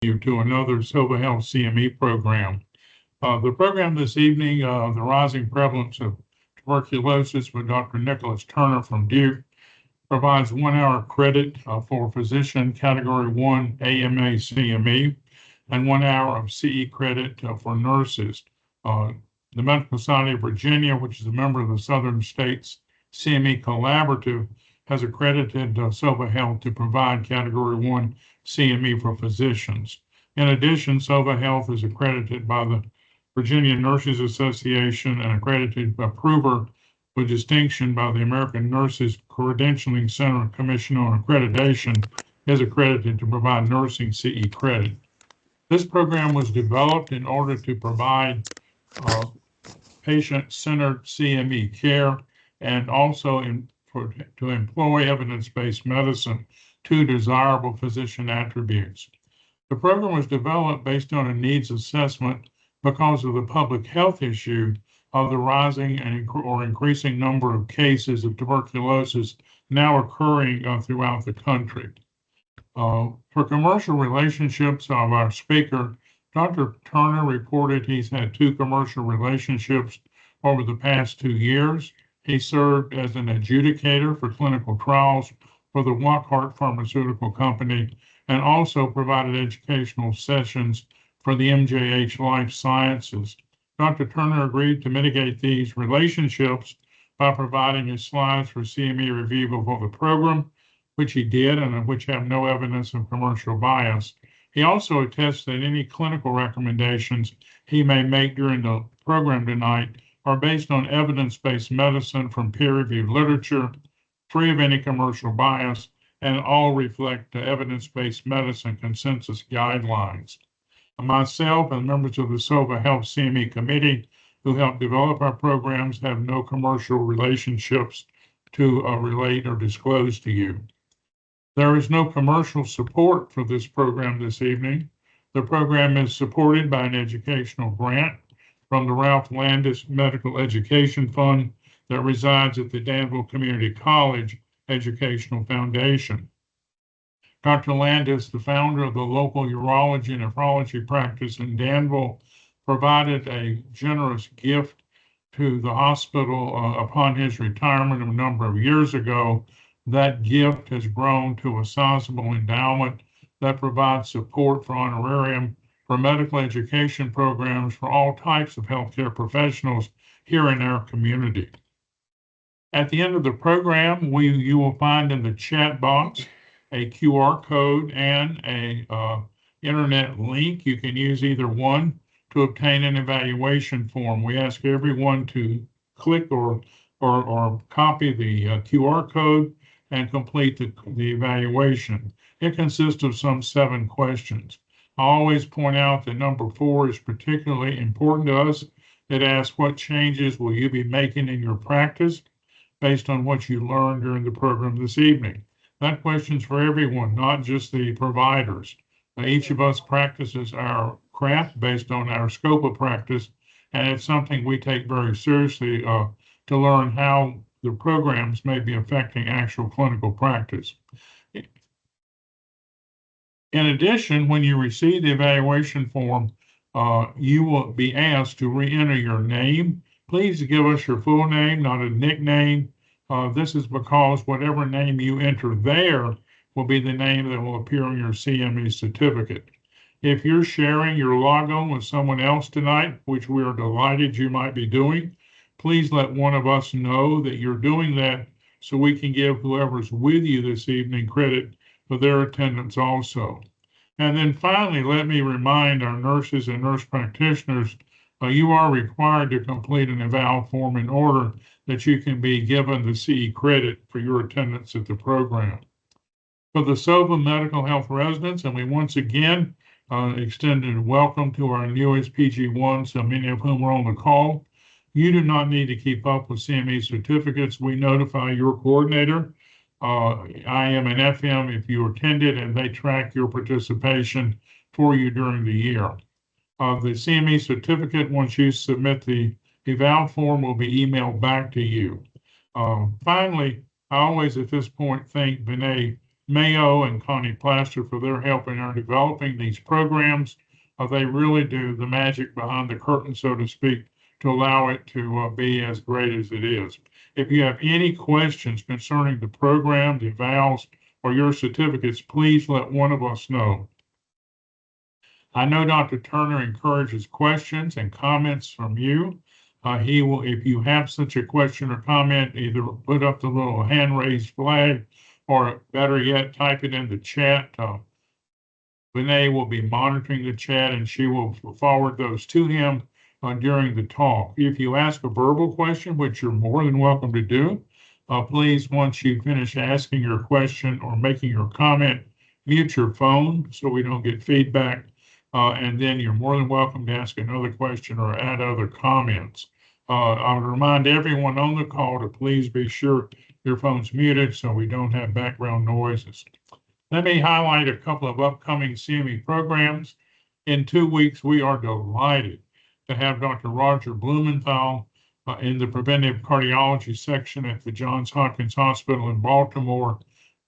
you to another Sovah Health CME program. The program this evening, The Rising Prevalence of Tuberculosis with Dr. Nicholas Turner from Duke, provides 1 hour credit for physician category 1 AMA CME and 1 hour of CE credit for nurses. The Medical Society of Virginia, which is a member of the Southern States CME Collaborative, has accredited Sovah Health to provide Category 1 CME for physicians. In addition, Sovah Health is accredited by the Virginia Nurses Association and accredited approver with distinction by the American Nurses Credentialing Center Commission on Accreditation, is accredited to provide nursing CE credit. This program was developed in order to provide patient-centered CME care and also to employ evidence-based medicine to desirable physician attributes. The program was developed based on a needs assessment because of the public health issue of the rising or increasing number of cases of tuberculosis now occurring throughout the country. For commercial relationships of our speaker, Dr. Turner reported he's had 2 commercial relationships over the past 2 years. He served as an adjudicator for clinical trials for the Wockhardt Pharmaceutical Company and also provided educational sessions for the MJH Life Sciences. Dr. Turner agreed to mitigate these relationships by providing his slides for CME review before the program, which he did and which have no evidence of commercial bias. He also attests that any clinical recommendations he may make during the program tonight are based on evidence-based medicine from peer-reviewed literature, free of any commercial bias, and all reflect the evidence-based medicine consensus guidelines. Myself and members of the Sovah Health CME Committee who help develop our programs have no commercial relationships to relate or disclose to you. There is no commercial support for this program this evening. The program is supported by an educational grant from the Ralph Landis Medical Education Fund that resides at the Danville Community College Educational Foundation. Dr. Landis, the founder of the local urology and nephrology practice in Danville, provided a generous gift to the hospital upon his retirement a number of years ago. That gift has grown to a sizable endowment that provides support for honorarium for medical education programs for all types of healthcare professionals here in our community. At the end of the program, you will find in the chat box a QR code and a internet link. You can use either one to obtain an evaluation form. We ask everyone to click or copy the QR code and complete the evaluation. It consists of some 7 questions. I always point out that number 4 is particularly important to us. It asks, what changes will you be making in your practice based on what you learned during the program this evening? That question's for everyone, not just the providers. Each of us practices our craft based on our scope of practice, and it's something we take very seriously to learn how the programs may be affecting actual clinical practice. In addition, when you receive the evaluation form, you will be asked to re-enter your name. Please give us your full name, not a nickname. This is because whatever name you enter there will be the name that will appear on your CME certificate. If you're sharing your logon with someone else tonight, which we are delighted you might be doing, please let one of us know that you're doing that so we can give whoever's with you this evening credit for their attendance also. And then finally, let me remind our nurses and nurse practitioners, you are required to complete an eval form in order that you can be given the CE credit for your attendance at the program. For the Sovah Medical Health residents, and we once again extended a welcome to our newest PG1, so many of whom are on the call. You do not need to keep up with CME certificates. We notify your coordinator, IM and FM, if you attended, and they track your participation for you during the year. The CME certificate, once you submit the eval form, will be emailed back to you. Finally, I always at this point thank Vinay Mayo and Connie Plaster for their help in our developing these programs. They really do the magic behind the curtain, so to speak, to allow it to be as great as it is. If you have any questions concerning the program, the evals, or your certificates, please let one of us know. I know Dr. Turner encourages questions and comments from you. He will, if you have such a question or comment, either put up the little hand raised flag, or better yet, type it in the chat. Renee will be monitoring the chat and she will forward those to him during the talk. If you ask a verbal question, which you're more than welcome to do, please, once you finish asking your question or making your comment, mute your phone so we don't get feedback. And then you're more than welcome to ask another question or add other comments. I would remind everyone on the call to please be sure your phone's muted so we don't have background noises. Let me highlight a couple of upcoming CME programs. In 2 weeks, we are delighted to have Dr. Roger Blumenthal in the preventive cardiology section at the Johns Hopkins Hospital in Baltimore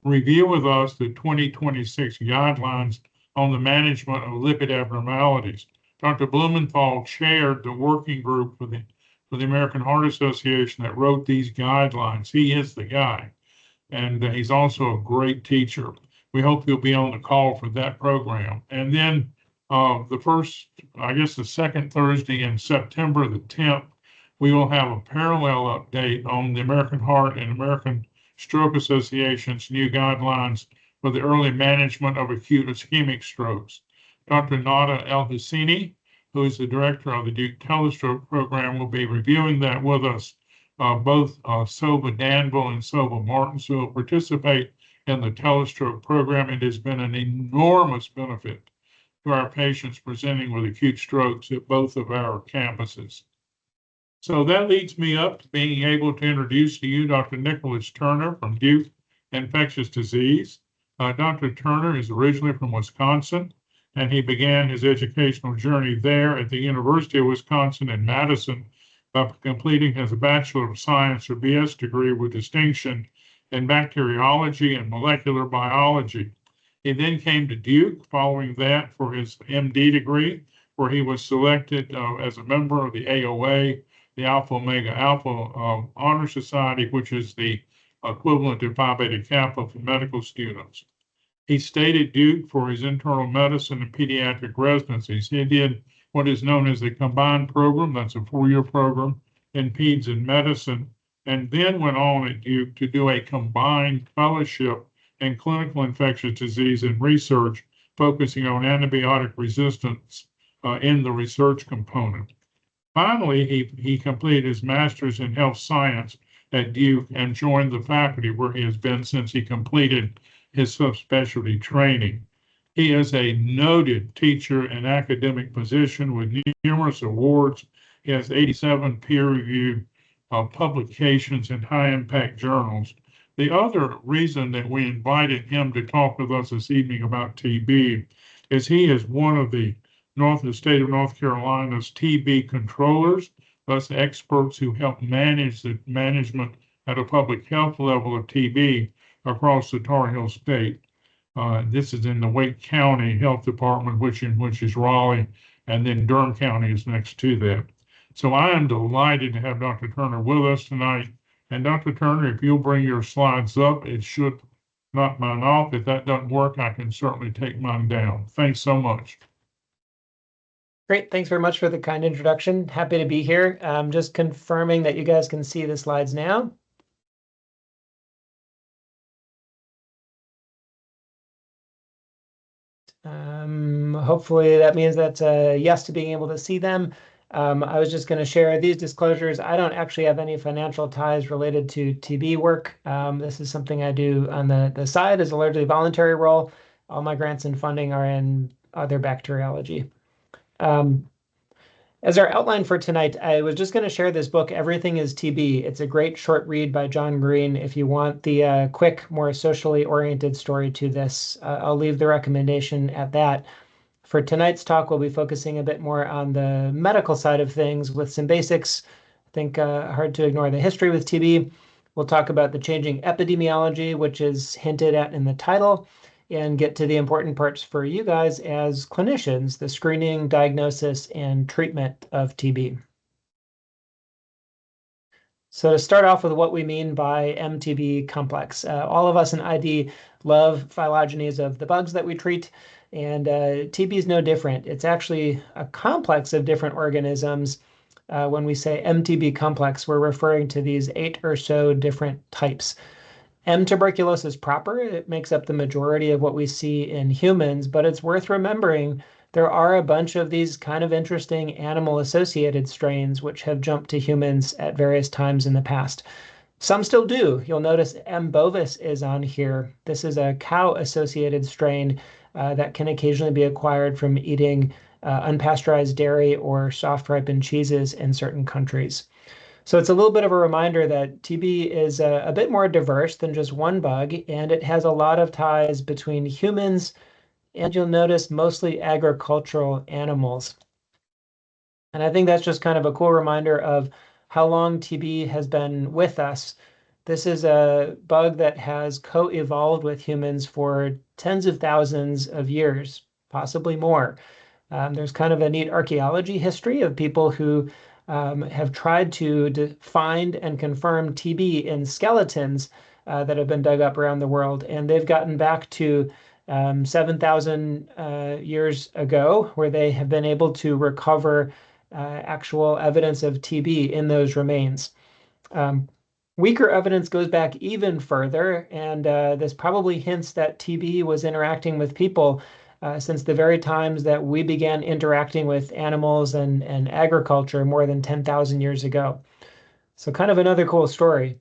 review with us the 2026 guidelines on the management of lipid abnormalities. Dr. Blumenthal chaired the working group for the American Heart Association that wrote these guidelines. He is the guy, and he's also a great teacher. We hope you'll be on the call for that program. And then the second Thursday in September, the 10th, we will have a parallel update on the American Heart and American Stroke Association's new guidelines for the early management of acute ischemic strokes. Dr. Nada El-Husseini, who is the director of the Duke Telestroke program, will be reviewing that with us. Both Sovah Danville and Sovah Martins will participate in the Telestroke program. It has been an enormous benefit to our patients presenting with acute strokes at both of our campuses. So that leads me up to being able to introduce to you Dr. Nicholas Turner from Duke Infectious Disease. Dr. Turner is originally from Wisconsin, and he began his educational journey there at the University of Wisconsin in Madison by completing his Bachelor of Science or BS degree with distinction in bacteriology and molecular biology. He then came to Duke following that for his MD degree, where he was selected as a member of the AOA, the Alpha Omega Alpha Honor Society, which is the equivalent to Phi Beta Kappa for medical students. He stayed at Duke for his internal medicine and pediatric residencies. He did what is known as a combined program, that's a 4-year program in peds and medicine, and then went on at Duke to do a combined fellowship in clinical infectious disease and research, focusing on antibiotic resistance in the research component. Finally, he completed his master's in health science at Duke and joined the faculty where he has been since he completed his subspecialty training. He is a noted teacher and academic physician with numerous awards. He has 87 peer-reviewed publications in high-impact journals. The other reason that we invited him to talk with us this evening about TB is he is one of the state of North Carolina's TB controllers, thus experts who help manage the management at a public health level of TB across the Tar Heel State. This is in the Wake County Health Department, which is Raleigh, and then Durham County is next to that. So I am delighted to have Dr. Turner with us tonight. And Dr. Turner, if you'll bring your slides up, it should knock mine off. If that doesn't work, I can certainly take mine down. Thanks so much. Great. Thanks very much for the kind introduction. Happy to be here. Just confirming that you guys can see the slides now. Hopefully that means that's a yes to being able to see them. I was just going to share these disclosures. I don't actually have any financial ties related to TB work. This is something I do on the side as a largely voluntary role. All my grants and funding are in other bacteriology. As our outline for tonight, I was just going to share this book, Everything is TB. It's a great short read by John Green. If you want the quick, more socially oriented story to this, I'll leave the recommendation at that. For tonight's talk, we'll be focusing a bit more on the medical side of things with some basics. I think hard to ignore the history with TB. We'll talk about the changing epidemiology, which is hinted at in the title, and get to the important parts for you guys as clinicians, the screening, diagnosis, and treatment of TB. So to start off with what we mean by MTB complex, all of us in ID love phylogenies of the bugs that we treat, and TB is no different. It's actually a complex of different organisms. When we say MTB complex, we're referring to these 8 or so different types. M. tuberculosis proper, it makes up the majority of what we see in humans, but it's worth remembering there are a bunch of these kind of interesting animal-associated strains which have jumped to humans at various times in the past. Some still do. You'll notice M. bovis is on here. This is a cow-associated strain that can occasionally be acquired from eating unpasteurized dairy or soft-ripened cheeses in certain countries. So it's a little bit of a reminder that TB is a bit more diverse than just one bug, and it has a lot of ties between humans and, you'll notice, mostly agricultural animals. And I think that's just kind of a cool reminder of how long TB has been with us. This is a bug that has co-evolved with humans for tens of thousands of years, possibly more. There's kind of a neat archaeology history of people who have tried to find and confirm TB in skeletons that have been dug up around the world. And they've gotten back to 7,000 years ago, where they have been able to recover actual evidence of TB in those remains. Weaker evidence goes back even further, and this probably hints that TB was interacting with people since the very times that we began interacting with animals and agriculture more than 10,000 years ago. So kind of another cool story.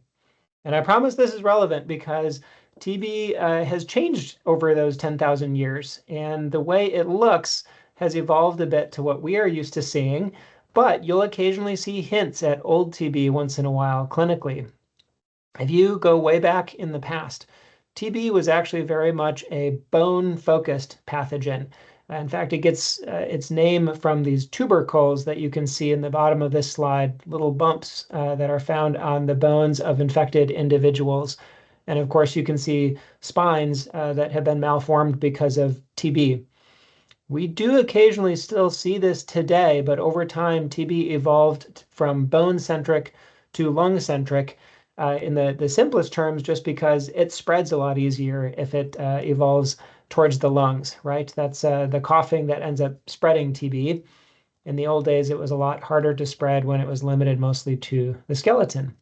And I promise this is relevant because TB has changed over those 10,000 years, and the way it looks has evolved a bit to what we are used to seeing, but you'll occasionally see hints at old TB once in a while clinically. If you go way back in the past, TB was actually very much a bone-focused pathogen. In fact, it gets its name from these tubercles that you can see in the bottom of this slide, little bumps that are found on the bones of infected individuals. And of course, you can see spines that have been malformed because of TB. We do occasionally still see this today, but over time, TB evolved from bone-centric to lung-centric in the simplest terms, just because it spreads a lot easier if it evolves towards the lungs, right? That's the coughing that ends up spreading TB. In the old days, it was a lot harder to spread when it was limited mostly to the skeleton.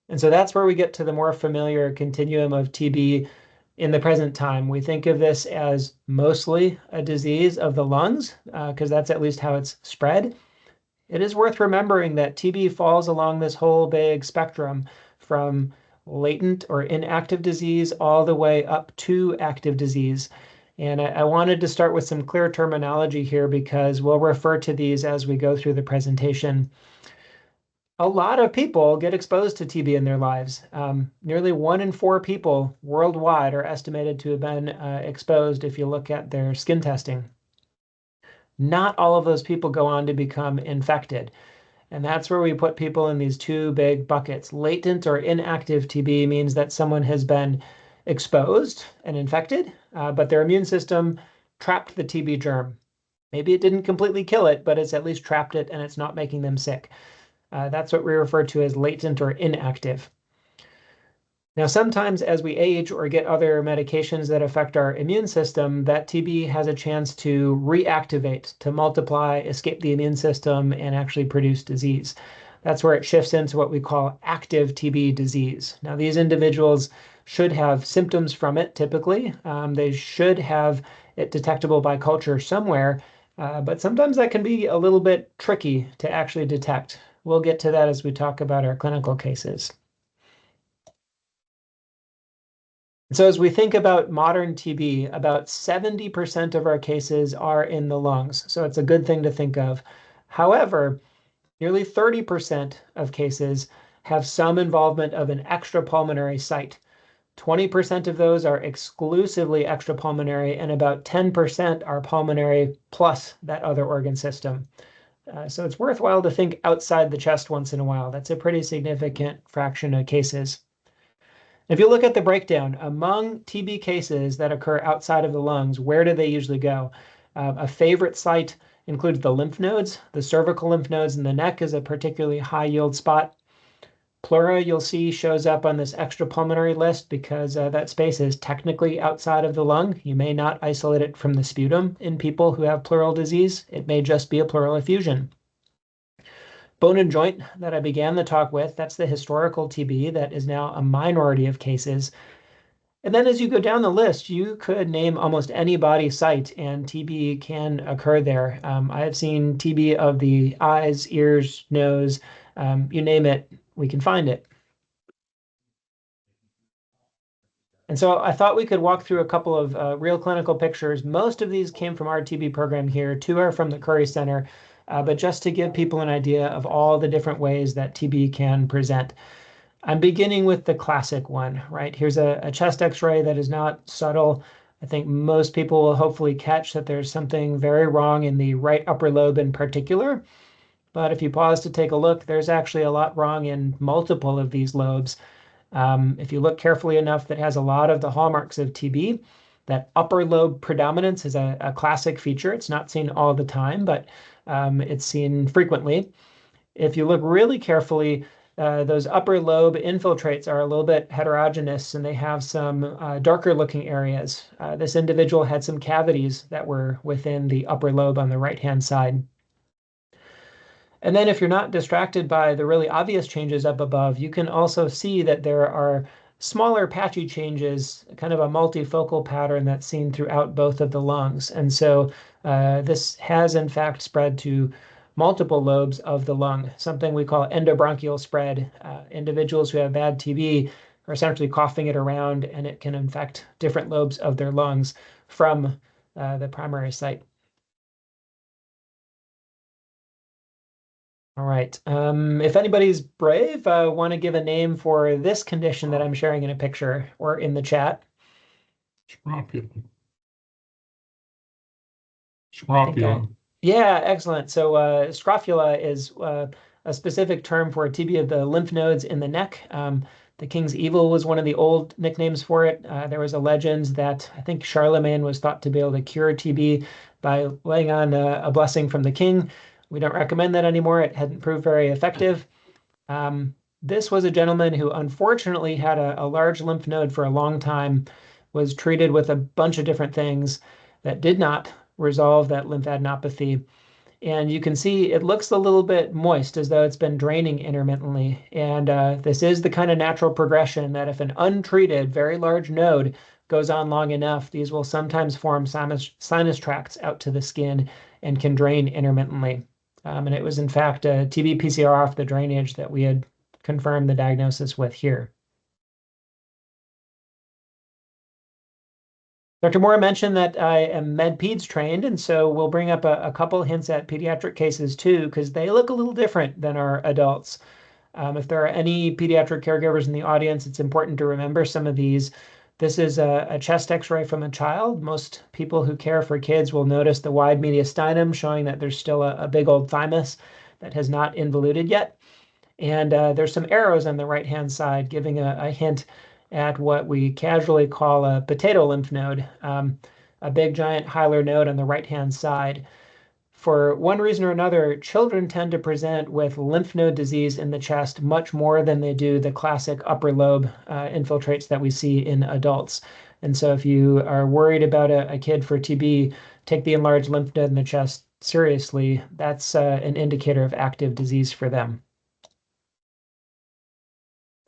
And so that's where we get to the more familiar continuum of TB in the present time. We think of this as mostly a disease of the lungs, because that's at least how it's spread. It is worth remembering that TB falls along this whole big spectrum from latent or inactive disease all the way up to active disease. And I wanted to start with some clear terminology here because we'll refer to these as we go through the presentation. A lot of people get exposed to TB in their lives. Nearly 1 in 4 people worldwide are estimated to have been exposed if you look at their skin testing. Not all of those people go on to become infected. And that's where we put people in these 2 big buckets. Latent or inactive TB means that someone has been exposed and infected, but their immune system trapped the TB germ. Maybe it didn't completely kill it, but it's at least trapped it and it's not making them sick. That's what we refer to as latent or inactive. Now, sometimes as we age or get other medications that affect our immune system, that TB has a chance to reactivate, to multiply, escape the immune system, and actually produce disease. That's where it shifts into what we call active TB disease. Now, these individuals should have symptoms from it, typically. They should have it detectable by culture somewhere, but sometimes that can be a little bit tricky to actually detect. We'll get to that as we talk about our clinical cases. So as we think about modern TB, about 70% of our cases are in the lungs. So it's a good thing to think of. However, nearly 30% of cases have some involvement of an extrapulmonary site. 20% of those are exclusively extrapulmonary, and about 10% are pulmonary plus that other organ system. So it's worthwhile to think outside the chest once in a while. That's a pretty significant fraction of cases. If you look at the breakdown, among TB cases that occur outside of the lungs, where do they usually go? A favorite site includes the lymph nodes. The cervical lymph nodes in the neck is a particularly high yield spot. Pleura, you'll see, shows up on this extrapulmonary list because that space is technically outside of the lung. You may not isolate it from the sputum in people who have pleural disease. It may just be a pleural effusion. Bone and joint that I began the talk with, that's the historical TB that is now a minority of cases. And then as you go down the list, you could name almost any body site and TB can occur there. I have seen TB of the eyes, ears, nose, you name it, we can find it. And so I thought we could walk through a couple of real clinical pictures. Most of these came from our TB program here. 2 are from the Curry Center. But just to give people an idea of all the different ways that TB can present. I'm beginning with the classic one, right? Here's a chest x-ray that is not subtle. I think most people will hopefully catch that there's something very wrong in the right upper lobe in particular. But if you pause to take a look, there's actually a lot wrong in multiple of these lobes. If you look carefully enough, that has a lot of the hallmarks of TB. That upper lobe predominance is a classic feature. It's not seen all the time, but it's seen frequently. If you look really carefully, those upper lobe infiltrates are a little bit heterogeneous and they have some darker looking areas. This individual had some cavities that were within the upper lobe on the right-hand side. And then if you're not distracted by the really obvious changes up above, you can also see that there are smaller patchy changes, kind of a multifocal pattern that's seen throughout both of the lungs. And so this has in fact spread to multiple lobes of the lung, something we call endobronchial spread. Individuals who have bad TB are essentially coughing it around and it can infect different lobes of their lungs from the primary site. All right. If anybody's brave, want to give a name for this condition that I'm sharing in a picture or in the chat. Scrofula. Scrofula. Yeah, excellent. So scrofula is a specific term for a TB of the lymph nodes in the neck. The King's Evil was one of the old nicknames for it. There was a legend that I think Charlemagne was thought to be able to cure TB by laying on a blessing from the king. We don't recommend that anymore. It hadn't proved very effective. This was a gentleman who unfortunately had a large lymph node for a long time, was treated with a bunch of different things that did not resolve that lymphadenopathy. And you can see it looks a little bit moist as though it's been draining intermittently. And this is the kind of natural progression that if an untreated, very large node goes on long enough, these will sometimes form sinus tracts out to the skin and can drain intermittently. And it was in fact a TB PCR off the drainage that we had confirmed the diagnosis with here. Dr. Moore mentioned that I am med-peds trained, and so we'll bring up a couple hints at pediatric cases too, because they look a little different than our adults. If there are any pediatric caregivers in the audience, it's important to remember some of these. This is a chest x-ray from a child. Most people who care for kids will notice the wide mediastinum showing that there's still a big old thymus that has not involuted yet. And there's some arrows on the right-hand side giving a hint at what we casually call a potato lymph node, a big giant hilar node on the right-hand side. For one reason or another, children tend to present with lymph node disease in the chest much more than they do the classic upper lobe infiltrates that we see in adults. And so if you are worried about a kid for TB, take the enlarged lymph node in the chest seriously. That's an indicator of active disease for them.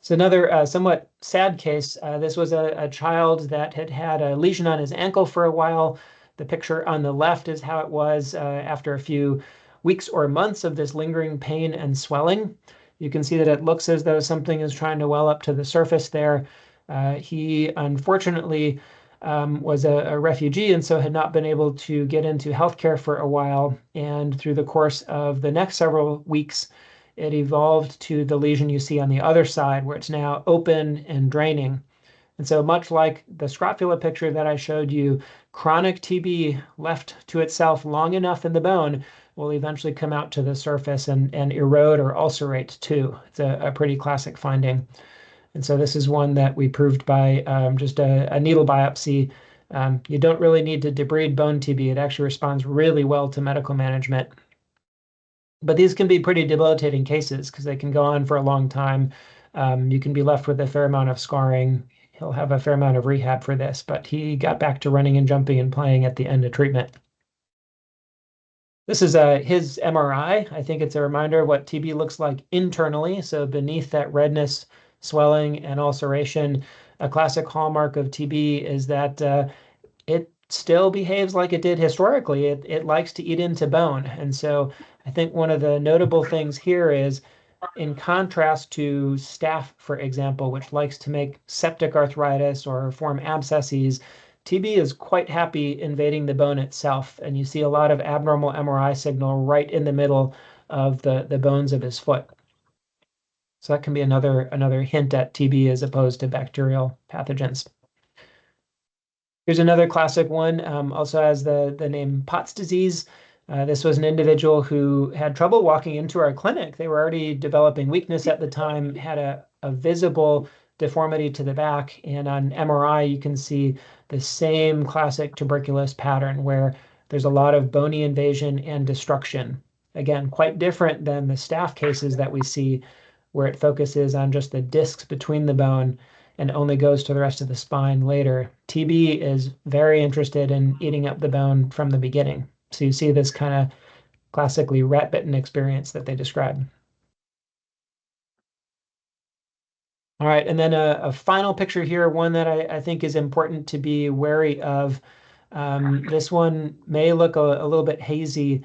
So another somewhat sad case. This was a child that had had a lesion on his ankle for a while. The picture on the left is how it was after a few weeks or months of this lingering pain and swelling. You can see that it looks as though something is trying to well up to the surface there. He unfortunately was a refugee and so had not been able to get into healthcare for a while. And through the course of the next several weeks, it evolved to the lesion you see on the other side, where it's now open and draining. And so much like the scrofula picture that I showed you, chronic TB left to itself long enough in the bone will eventually come out to the surface and erode or ulcerate too. It's a pretty classic finding. And so this is one that we proved by just a needle biopsy. You don't really need to debride bone TB. It actually responds really well to medical management. But these can be pretty debilitating cases because they can go on for a long time. You can be left with a fair amount of scarring. He'll have a fair amount of rehab for this, but he got back to running and jumping and playing at the end of treatment. This is his MRI. I think it's a reminder of what TB looks like internally. So beneath that redness, swelling, and ulceration, a classic hallmark of TB is that it still behaves like it did historically. It likes to eat into bone. And so I think one of the notable things here is, in contrast to staph, for example, which likes to make septic arthritis or form abscesses, TB is quite happy invading the bone itself. And you see a lot of abnormal MRI signal right in the middle of the bones of his foot. So that can be another hint at TB as opposed to bacterial pathogens. Here's another classic one, also has the name Pott's disease. This was an individual who had trouble walking into our clinic. They were already developing weakness at the time, had a visible deformity to the back, and on MRI you can see the same classic tuberculosis pattern where there's a lot of bony invasion and destruction. Again, quite different than the staph cases that we see, where it focuses on just the discs between the bone and only goes to the rest of the spine later. TB is very interested in eating up the bone from the beginning. So you see this kind of classically rat-bitten experience that they describe. All right, and then a final picture here, one that I think is important to be wary of. This one may look a little bit hazy.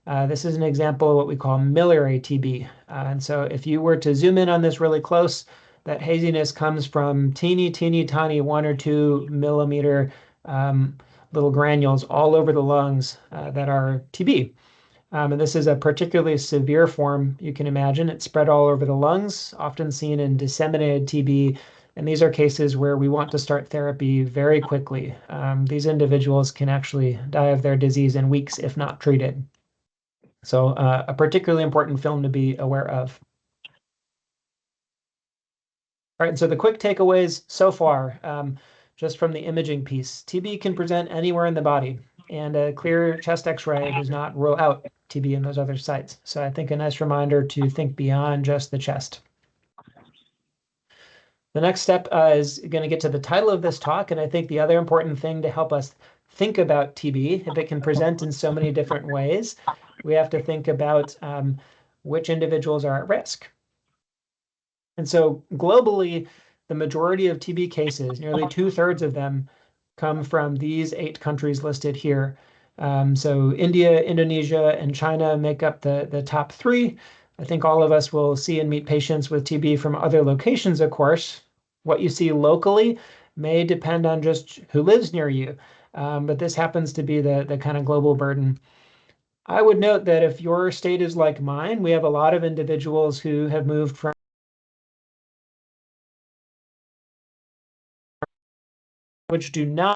This is an example of what we call miliary TB. And so if you were to zoom in on this really close, that haziness comes from teeny, teeny, tiny 1 or 2 millimeter little granules all over the lungs that are TB. And this is a particularly severe form, you can imagine. It's spread all over the lungs, often seen in disseminated TB. And these are cases where we want to start therapy very quickly. These individuals can actually die of their disease in weeks if not treated. So a particularly important film to be aware of. All right, so the quick takeaways so far, just from the imaging piece. TB can present anywhere in the body, and a clear chest x-ray does not rule out TB in those other sites. So I think a nice reminder to think beyond just the chest. The next step is going to get to the title of this talk, and I think the other important thing to help us think about TB, if it can present in so many different ways, we have to think about which individuals are at risk. And so globally, the majority of TB cases, nearly 2/3 of them, come from these 8 countries listed here. So India, Indonesia, and China make up the top 3. I think all of us will see and meet patients with TB from other locations, of course. What you see locally may depend on just who lives near you, but this happens to be the kind of global burden. I would note that if your state is like mine, we have a lot of individuals who have moved from which do not.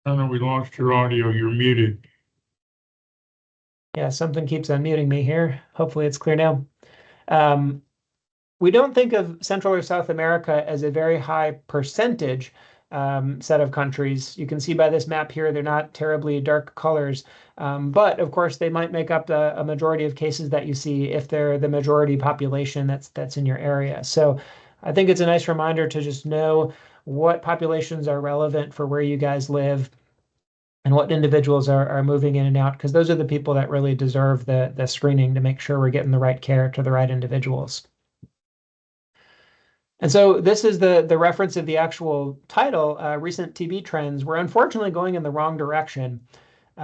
I know we lost your audio. You're muted. Yeah, something keeps unmuting me here. Hopefully it's clear now. We don't think of Central or South America as a very high percentage set of countries. You can see by this map here, they're not terribly dark colors. But of course, they might make up a majority of cases that you see if they're the majority population that's in your area. So I think it's a nice reminder to just know what populations are relevant for where you guys live and what individuals are moving in and out, because those are the people that really deserve the screening to make sure we're getting the right care to the right individuals. And so this is the reference of the actual title, Recent TB Trends. We're unfortunately going in the wrong direction.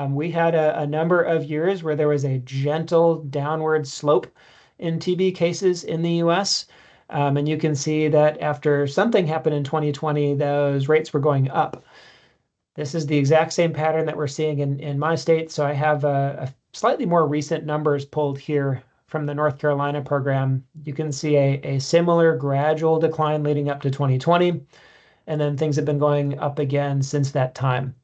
We had a number of years where there was a gentle downward slope in TB cases in the US. And you can see that after something happened in 2020, those rates were going up. This is the exact same pattern that we're seeing in my state. So I have a slightly more recent numbers pulled here from the North Carolina program. You can see a similar gradual decline leading up to 2020. and then things have been going up again since that time.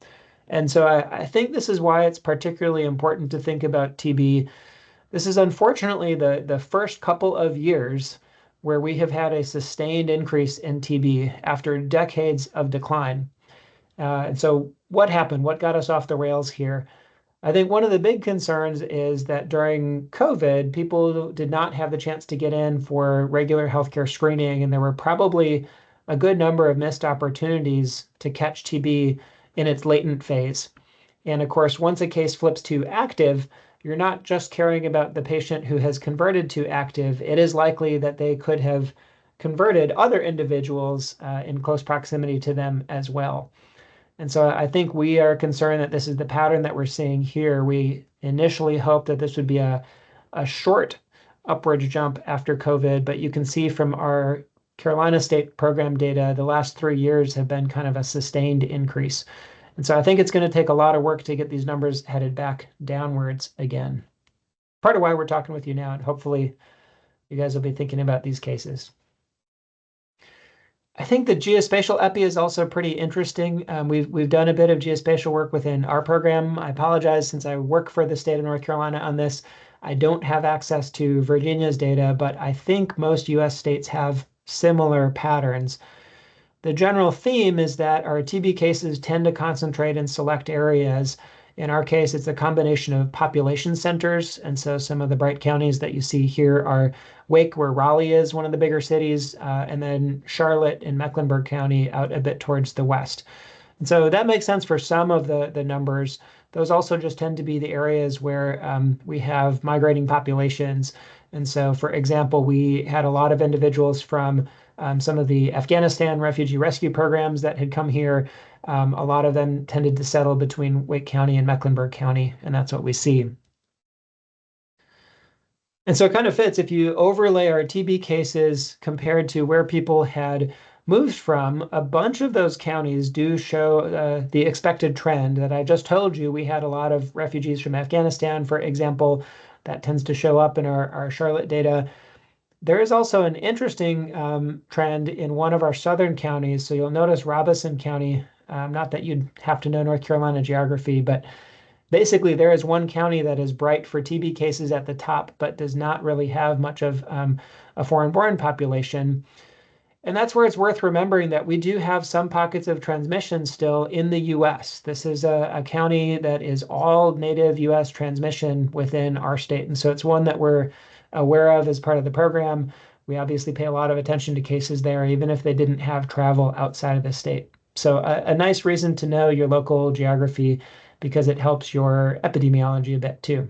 And so I think this is why it's particularly important to think about TB. This is unfortunately the first couple of years where we have had a sustained increase in TB after decades of decline. And so what happened? What got us off the rails here? I think one of the big concerns is that during COVID, people did not have the chance to get in for regular healthcare screening, and there were probably a good number of missed opportunities to catch TB in its latent phase. And of course, once a case flips to active, you're not just caring about the patient who has converted to active. It is likely that they could have converted other individuals in close proximity to them as well. And so I think we are concerned that this is the pattern that we're seeing here. We initially hoped that this would be a short upward jump after COVID, but you can see from our Carolina State program data, the last 3 years have been kind of a sustained increase. And so I think it's going to take a lot of work to get these numbers headed back downwards again. Part of why we're talking with you now, and hopefully you guys will be thinking about these cases. I think the geospatial epi is also pretty interesting. We've done a bit of geospatial work within our program. I apologize, since I work for the state of North Carolina on this, I don't have access to Virginia's data, but I think most US states have similar patterns. The general theme is that our TB cases tend to concentrate in select areas. In our case, it's a combination of population centers. And so some of the bright counties that you see here are Wake, where Raleigh is one of the bigger cities, and then Charlotte and Mecklenburg County out a bit towards the west. And so that makes sense for some of the numbers. Those also just tend to be the areas where we have migrating populations. And so, for example, we had a lot of individuals from some of the Afghanistan refugee rescue programs that had come here. A lot of them tended to settle between Wake County and Mecklenburg County, and that's what we see. And so it kind of fits if you overlay our TB cases compared to where people had moved from. A bunch of those counties do show the expected trend that I just told you. We had a lot of refugees from Afghanistan, for example. That tends to show up in our Charlotte data. There is also an interesting trend in one of our southern counties. So you'll notice Robeson County, not that you'd have to know North Carolina geography, but basically there is one county that is bright for TB cases at the top, but does not really have much of a foreign-born population. And that's where it's worth remembering that we do have some pockets of transmission still in the US. This is a county that is all native US transmission within our state. And so it's one that we're aware of as part of the program. We obviously pay a lot of attention to cases there, even if they didn't have travel outside of the state. So a nice reason to know your local geography, because it helps your epidemiology a bit too.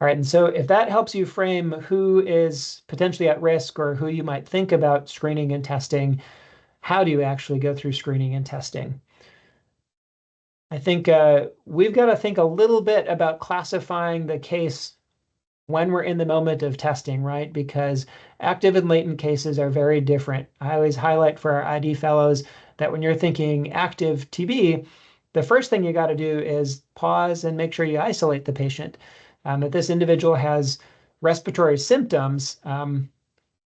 All right, and so if that helps you frame who is potentially at risk or who you might think about screening and testing, how do you actually go through screening and testing? I think we've got to think a little bit about classifying the case when we're in the moment of testing, right? Because active and latent cases are very different. I always highlight for our ID fellows that when you're thinking active TB, the first thing you got to do is pause and make sure you isolate the patient. If this individual has respiratory symptoms,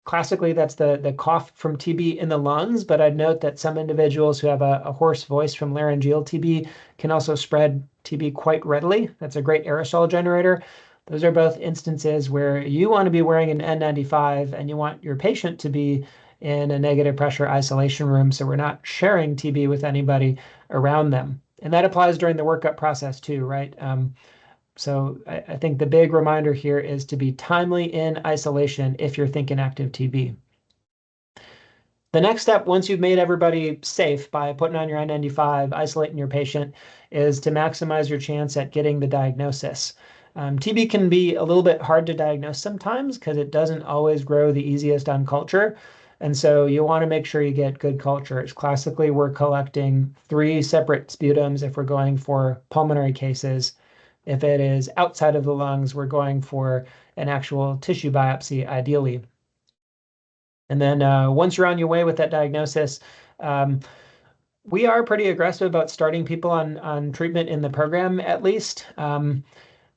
classically that's the cough from TB in the lungs, but I'd note that some individuals who have a hoarse voice from laryngeal TB can also spread TB quite readily. That's a great aerosol generator. Those are both instances where you want to be wearing an N95 and you want your patient to be in a negative pressure isolation room, so we're not sharing TB with anybody around them. And that applies during the workup process too, right? So I think the big reminder here is to be timely in isolation if you're thinking active TB. The next step, once you've made everybody safe by putting on your N95, isolating your patient, is to maximize your chance at getting the diagnosis. TB can be a little bit hard to diagnose sometimes because it doesn't always grow the easiest on culture. And so you want to make sure you get good cultures. Classically, we're collecting 3 separate sputums if we're going for pulmonary cases. If it is outside of the lungs, we're going for an actual tissue biopsy, ideally. And then once you're on your way with that diagnosis, we are pretty aggressive about starting people on treatment in the program, at least.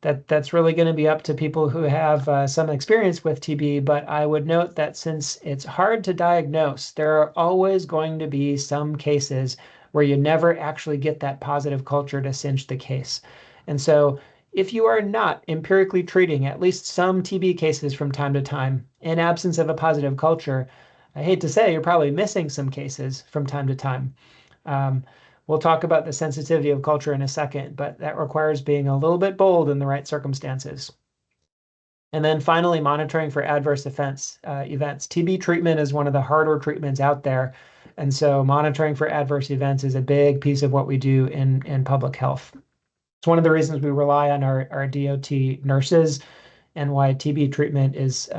That's really going to be up to people who have some experience with TB, but I would note that since it's hard to diagnose, there are always going to be some cases where you never actually get that positive culture to cinch the case. And so if you are not empirically treating at least some TB cases from time to time, in absence of a positive culture, I hate to say you're probably missing some cases from time to time. Um, We'll talk about the sensitivity of culture in a second, but that requires being a little bit bold in the right circumstances. And then finally, monitoring for adverse events. TB treatment is one of the harder treatments out there. And so monitoring for adverse events is a big piece of what we do in public health. It's one of the reasons we rely on our DOT nurses and why TB treatment is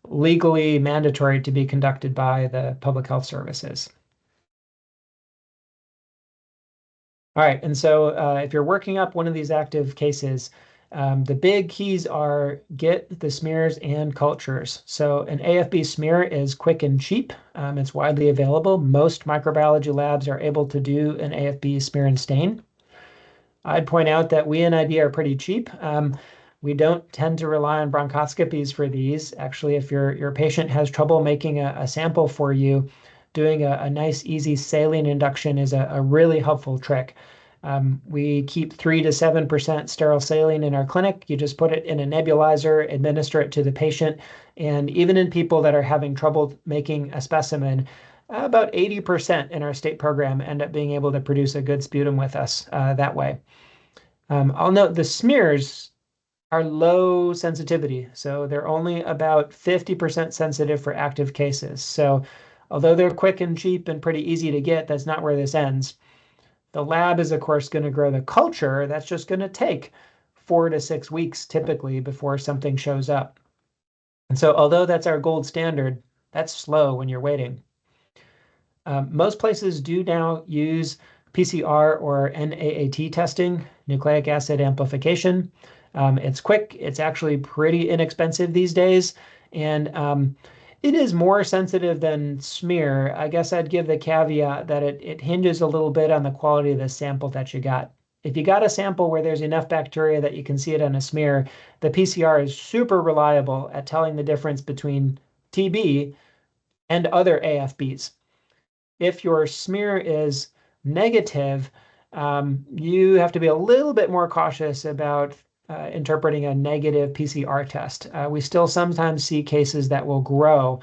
legally mandatory to be conducted by the public health services. All right, and so if you're working up one of these active cases, the big keys are get the smears and cultures. So an AFB smear is quick and cheap. It's widely available. Most microbiology labs are able to do an AFB smear and stain. I'd point out that we in ID are pretty cheap. We don't tend to rely on bronchoscopies for these. Actually, if your patient has trouble making a sample for you, doing a nice, easy saline induction is a really helpful trick. We keep 3 to 7% sterile saline in our clinic. You just put it in a nebulizer, administer it to the patient, and even in people that are having trouble making a specimen, about 80% in our state program end up being able to produce a good sputum with us that way. I'll note the smears are low sensitivity, so they're only about 50% sensitive for active cases. So although they're quick and cheap and pretty easy to get, that's not where this ends. The lab is, of course, going to grow the culture. That's just going to take 4 to 6 weeks typically before something shows up. And so although that's our gold standard, that's slow when you're waiting. Most places do now use PCR or NAAT testing, nucleic acid amplification. It's quick. It's actually pretty inexpensive these days. And it is more sensitive than smear. I guess I'd give the caveat that it hinges a little bit on the quality of the sample that you got. If you got a sample where there's enough bacteria that you can see it on a smear, the PCR is super reliable at telling the difference between TB and other AFBs. If your smear is negative, you have to be a little bit more cautious about interpreting a negative PCR test. We still sometimes see cases that will grow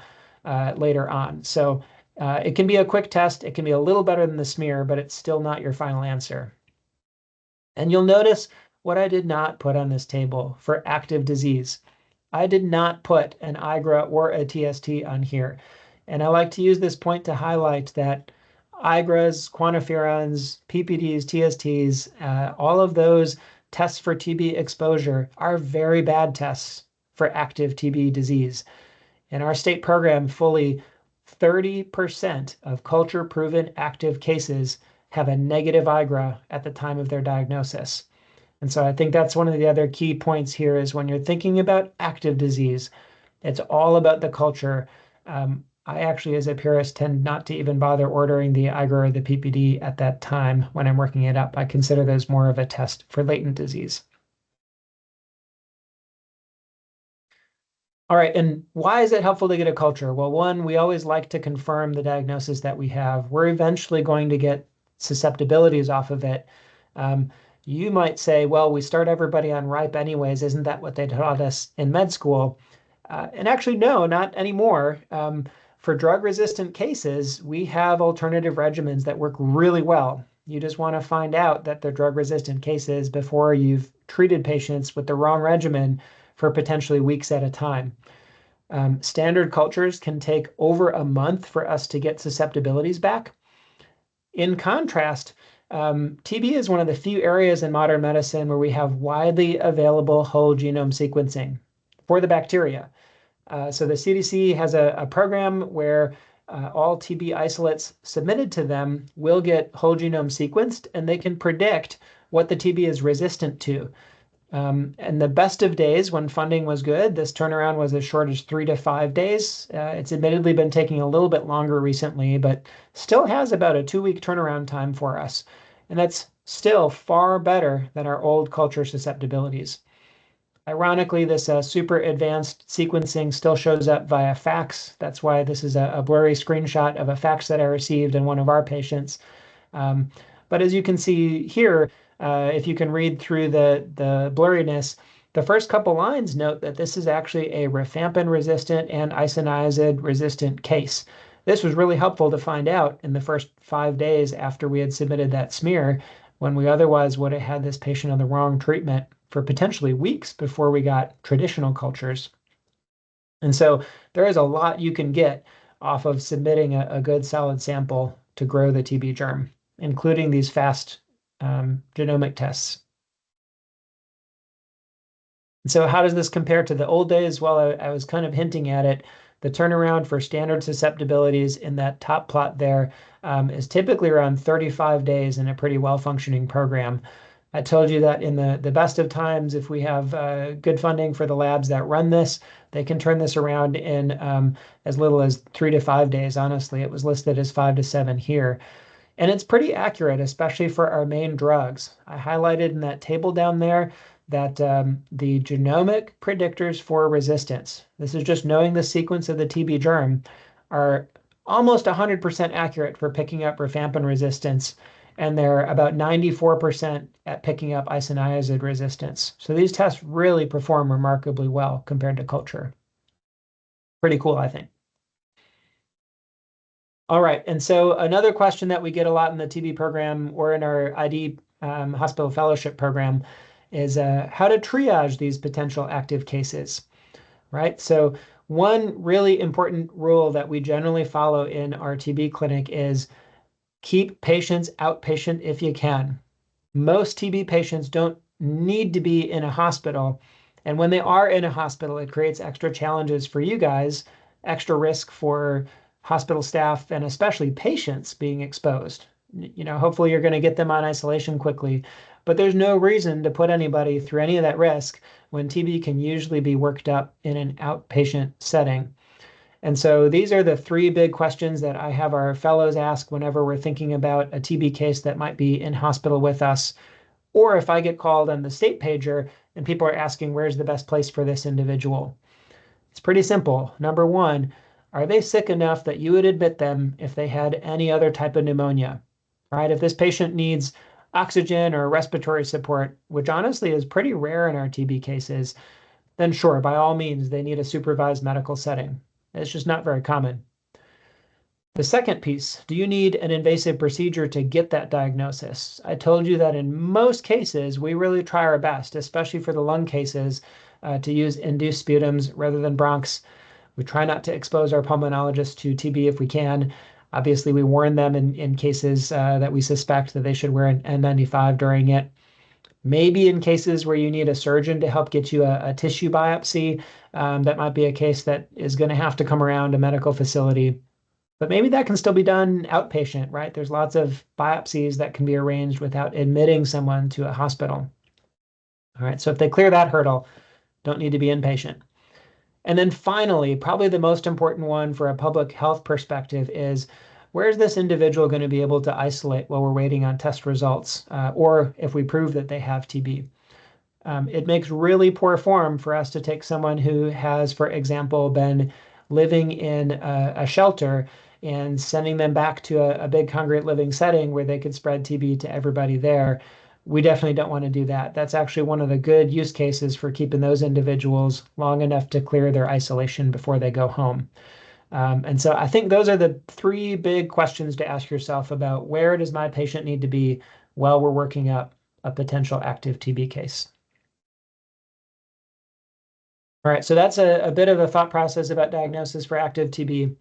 later on. So it can be a quick test. It can be a little better than the smear, but it's still not your final answer. And you'll notice what I did not put on this table for active disease. I did not put an IGRA or a TST on here. And I like to use this point to highlight that IGRAs, quantiferons, PPDs, TSTs, all of those tests for TB exposure are very bad tests for active TB disease. In our state program, fully 30% of culture-proven active cases have a negative IGRA at the time of their diagnosis. And so I think that's one of the other key points here is when you're thinking about active disease, it's all about the culture. I actually, as a purist, tend not to even bother ordering the IGRA or the PPD at that time when I'm working it up. I consider those more of a test for latent disease. All right, and why is it helpful to get a culture? Well, one, we always like to confirm the diagnosis that we have. We're eventually going to get susceptibilities off of it. You might say, well, we start everybody on RIPE anyways. Isn't that what they taught us in med school? And actually, no, not anymore. For drug-resistant cases, we have alternative regimens that work really well. You just want to find out that they're drug-resistant cases before you've treated patients with the wrong regimen for potentially weeks at a time. Standard cultures can take over a month for us to get susceptibilities back. In contrast, TB is one of the few areas in modern medicine where we have widely available whole genome sequencing for the bacteria. So the CDC has a program where all TB isolates submitted to them will get whole genome sequenced, and they can predict what the TB is resistant to. And the best of days when funding was good, this turnaround was as short as 3 to 5 days. It's admittedly been taking a little bit longer recently, but still has about a 2-week turnaround time for us. And that's still far better than our old culture susceptibilities. Ironically, this super advanced sequencing still shows up via fax. That's why this is a blurry screenshot of a fax that I received in one of our patients. But as you can see here, if you can read through the blurriness, the first couple lines note that this is actually a rifampin-resistant and isoniazid-resistant case. This was really helpful to find out in the first 5 days after we had submitted that smear, when we otherwise would have had this patient on the wrong treatment for potentially weeks before we got traditional cultures. And so there is a lot you can get off of submitting a good solid sample to grow the TB germ, including these fast genomic tests. And so how does this compare to the old days? Well, I was kind of hinting at it. The turnaround for standard susceptibilities in that top plot there is typically around 35 days in a pretty well-functioning program. I told you that in the best of times, if we have good funding for the labs that run this, they can turn this around in as little as 3 to 5 days. Honestly, it was listed as 5 to 7 here. And it's pretty accurate, especially for our main drugs. I highlighted in that table down there that the genomic predictors for resistance, this is just knowing the sequence of the TB germ, are almost 100% accurate for picking up rifampin resistance, and they're about 94% at picking up isoniazid resistance. So these tests really perform remarkably well compared to culture. Pretty cool, I think. All right, and so another question that we get a lot in the TB program or in our ID hospital fellowship program is how to triage these potential active cases, right? So one really important rule that we generally follow in our TB clinic is keep patients outpatient if you can. Most TB patients don't need to be in a hospital. And when they are in a hospital, it creates extra challenges for you guys, extra risk for hospital staff, and especially patients being exposed. Hopefully you're going to get them on isolation quickly, but there's no reason to put anybody through any of that risk when TB can usually be worked up in an outpatient setting. And so these are the 3 big questions that I have our fellows ask whenever we're thinking about a TB case that might be in hospital with us, or if I get called on the state pager and people are asking where's the best place for this individual. It's pretty simple. Number 1, are they sick enough that you would admit them if they had any other type of pneumonia, right? If this patient needs oxygen or respiratory support, which honestly is pretty rare in our TB cases, then sure, by all means, they need a supervised medical setting. It's just not very common. The second piece, do you need an invasive procedure to get that diagnosis? I told you that in most cases, we really try our best, especially for the lung cases, to use induced sputums rather than bronchs. We try not to expose our pulmonologists to TB if we can. Obviously, we warn them in cases that we suspect that they should wear an N95 during it. Maybe in cases where you need a surgeon to help get you a tissue biopsy, that might be a case that is going to have to come around a medical facility. But maybe that can still be done outpatient, right? There's lots of biopsies that can be arranged without admitting someone to a hospital. All right, so if they clear that hurdle, don't need to be inpatient. And then finally, probably the most important one for a public health perspective is, where's this individual going to be able to isolate while we're waiting on test results, or if we prove that they have TB? It makes really poor form for us to take someone who has, for example, been living in a shelter and sending them back to a big congregate living setting where they could spread TB to everybody there. We definitely don't want to do that. That's actually one of the good use cases for keeping those individuals long enough to clear their isolation before they go home. And so I think those are the 3 big questions to ask yourself about where does my patient need to be while we're working up a potential active TB case. All right, so that's a bit of a thought process about diagnosis for active TB.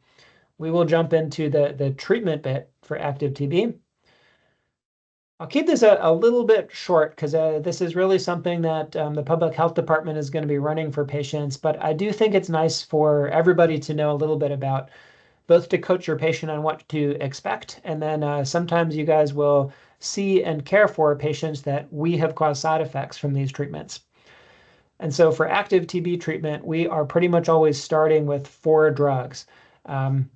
We will jump into the treatment bit for active TB. I'll keep this a little bit short because this is really something that the public health department is going to be running for patients, but I do think it's nice for everybody to know a little bit about, both to coach your patient on what to expect, and then sometimes you guys will see and care for patients that we have caused side effects from these treatments. And so for active TB treatment, we are pretty much always starting with 4 drugs.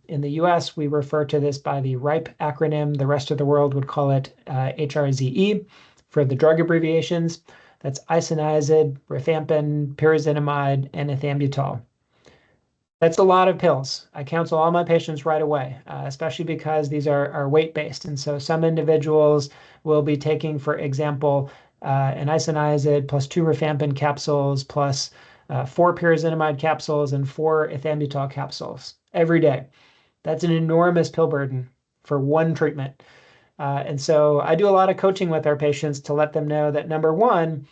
In the US, we refer to this by the RIPE acronym. The rest of the world would call it HRZE for the drug abbreviations. That's isoniazid, rifampin, pyrazinamide, and ethambutol. That's a lot of pills. I counsel all my patients right away, especially because these are weight-based. And so some individuals will be taking, for example, an isoniazid plus 2 rifampin capsules plus 4 pyrazinamide capsules and 4 ethambutol capsules every day. That's an enormous pill burden for one treatment. And so I do a lot of coaching with our patients to let them know that, number one,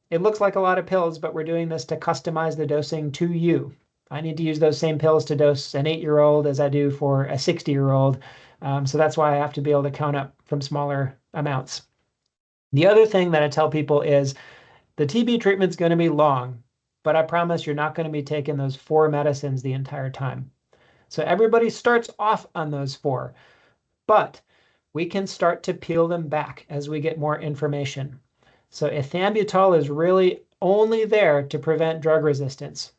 it looks like a lot of pills, but we're doing this to customize the dosing to you. I need to use those same pills to dose an 8-year-old as I do for a 60-year-old. So that's why I have to be able to count up from smaller amounts. The other thing that I tell people is the TB treatment's going to be long, but I promise you're not going to be taking those 4 medicines the entire time. So everybody starts off on those 4, but we can start to peel them back as we get more information. So ethambutol is really only there to prevent drug resistance.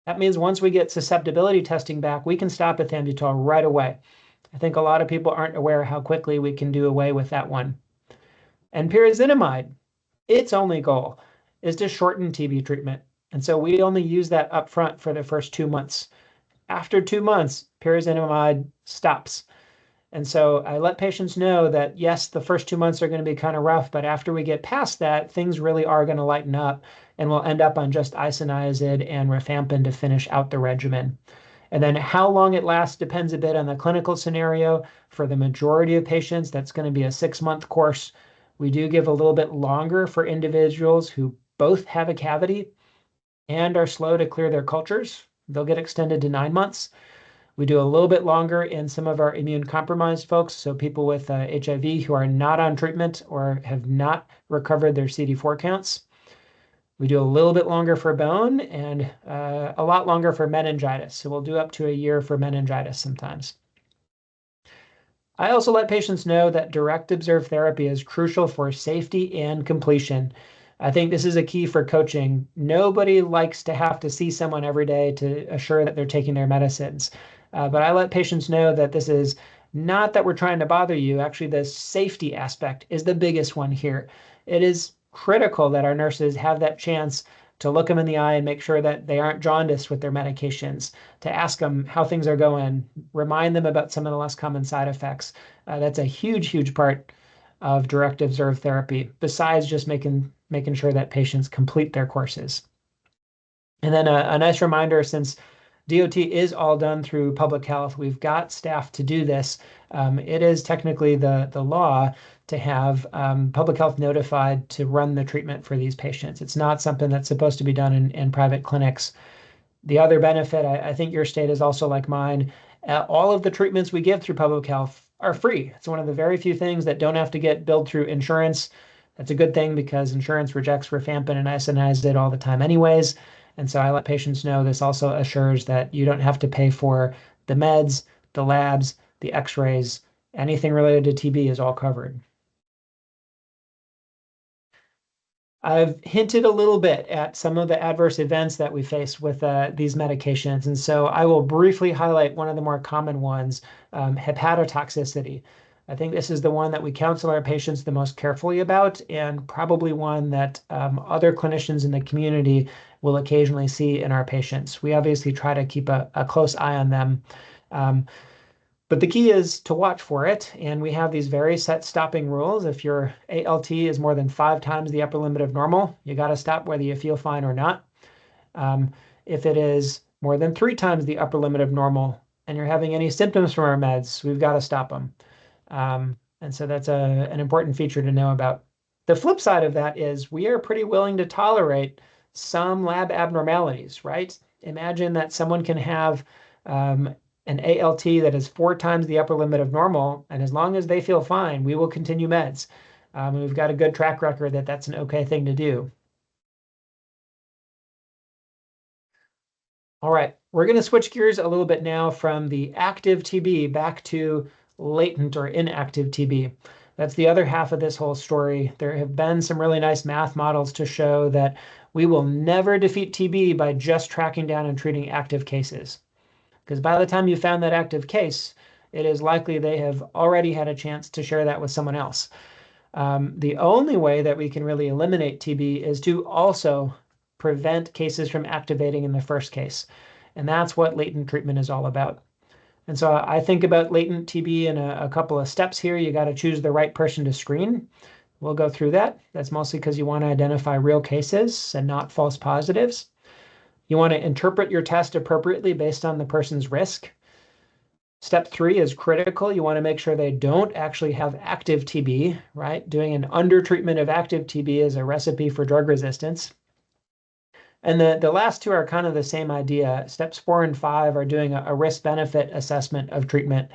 That means once we get susceptibility testing back, we can stop ethambutol right away. I think a lot of people aren't aware how quickly we can do away with that one. And pyrazinamide, its only goal is to shorten TB treatment. And so we only use that up front for the first 2 months. After 2 months, pyrazinamide stops. And so I let patients know that, yes, the first 2 months are going to be kind of rough, but after we get past that, things really are going to lighten up, and we'll end up on just isoniazid and rifampin to finish out the regimen. And then how long it lasts depends a bit on the clinical scenario. For the majority of patients, that's going to be a 6-month course. We do give a little bit longer for individuals who both have a cavity and are slow to clear their cultures. They'll get extended to 9 months. We do a little bit longer in some of our immune compromised folks, so people with HIV who are not on treatment or have not recovered their CD4 counts. We do a little bit longer for bone and a lot longer for meningitis. So we'll do up to a year for meningitis sometimes. I also let patients know that direct observed therapy is crucial for safety and completion. I think this is a key for coaching. Nobody likes to have to see someone every day to assure that they're taking their medicines. But I let patients know that this is not that we're trying to bother you. Actually, the safety aspect is the biggest one here. It is critical that our nurses have that chance to look them in the eye and make sure that they aren't jaundiced with their medications, to ask them how things are going, remind them about some of the less common side effects. That's a huge, huge part of direct observed therapy, besides just making sure that patients complete their courses. And then a nice reminder, since DOT is all done through public health, we've got staff to do this. It is technically the law to have public health notified to run the treatment for these patients. It's not something that's supposed to be done in private clinics. The other benefit, I think your state is also like mine, all of the treatments we give through public health are free. It's one of the very few things that don't have to get billed through insurance. That's a good thing because insurance rejects rifampin and isoniazid all the time anyways. And so I let patients know this also assures that you don't have to pay for the meds, the labs, the x-rays, anything related to TB is all covered. I've hinted a little bit at some of the adverse events that we face with these medications. And so I will briefly highlight one of the more common ones, hepatotoxicity. I think this is the one that we counsel our patients the most carefully about, and probably one that other clinicians in the community will occasionally see in our patients. We obviously try to keep a close eye on them. But the key is to watch for it, and we have these very set stopping rules. If your ALT is more than 5 times the upper limit of normal, you got to stop whether you feel fine or not. If it is more than 3 times the upper limit of normal and you're having any symptoms from our meds, we've got to stop them. And so that's an important feature to know about. The flip side of that is we are pretty willing to tolerate some lab abnormalities, right? Imagine that someone can have an ALT that is 4 times the upper limit of normal, and as long as they feel fine, we will continue meds. We've got a good track record that that's an okay thing to do. All right, we're going to switch gears a little bit now from the active TB back to latent or inactive TB. That's the other half of this whole story. There have been some really nice math models to show that we will never defeat TB by just tracking down and treating active cases. Because by the time you found that active case, it is likely they have already had a chance to share that with someone else. The only way that we can really eliminate TB is to also prevent cases from activating in the first case. And that's what latent treatment is all about. And so I think about latent TB in a couple of steps here. You got to choose the right person to screen. We'll go through that. That's mostly because you want to identify real cases and not false positives. You want to interpret your test appropriately based on the person's risk. Step 3 is critical. You want to make sure they don't actually have active TB, right? Doing an undertreatment of active TB is a recipe for drug resistance. And the last 2 are kind of the same idea. Steps 4 and 5 are doing a risk-benefit assessment of treatment.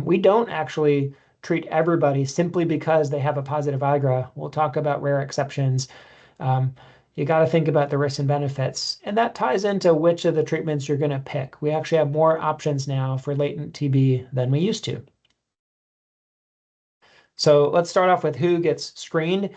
We don't actually treat everybody simply because they have a positive IGRA. We'll talk about rare exceptions. You got to think about the risks and benefits. And that ties into which of the treatments you're going to pick. We actually have more options now for latent TB than we used to. So let's start off with who gets screened.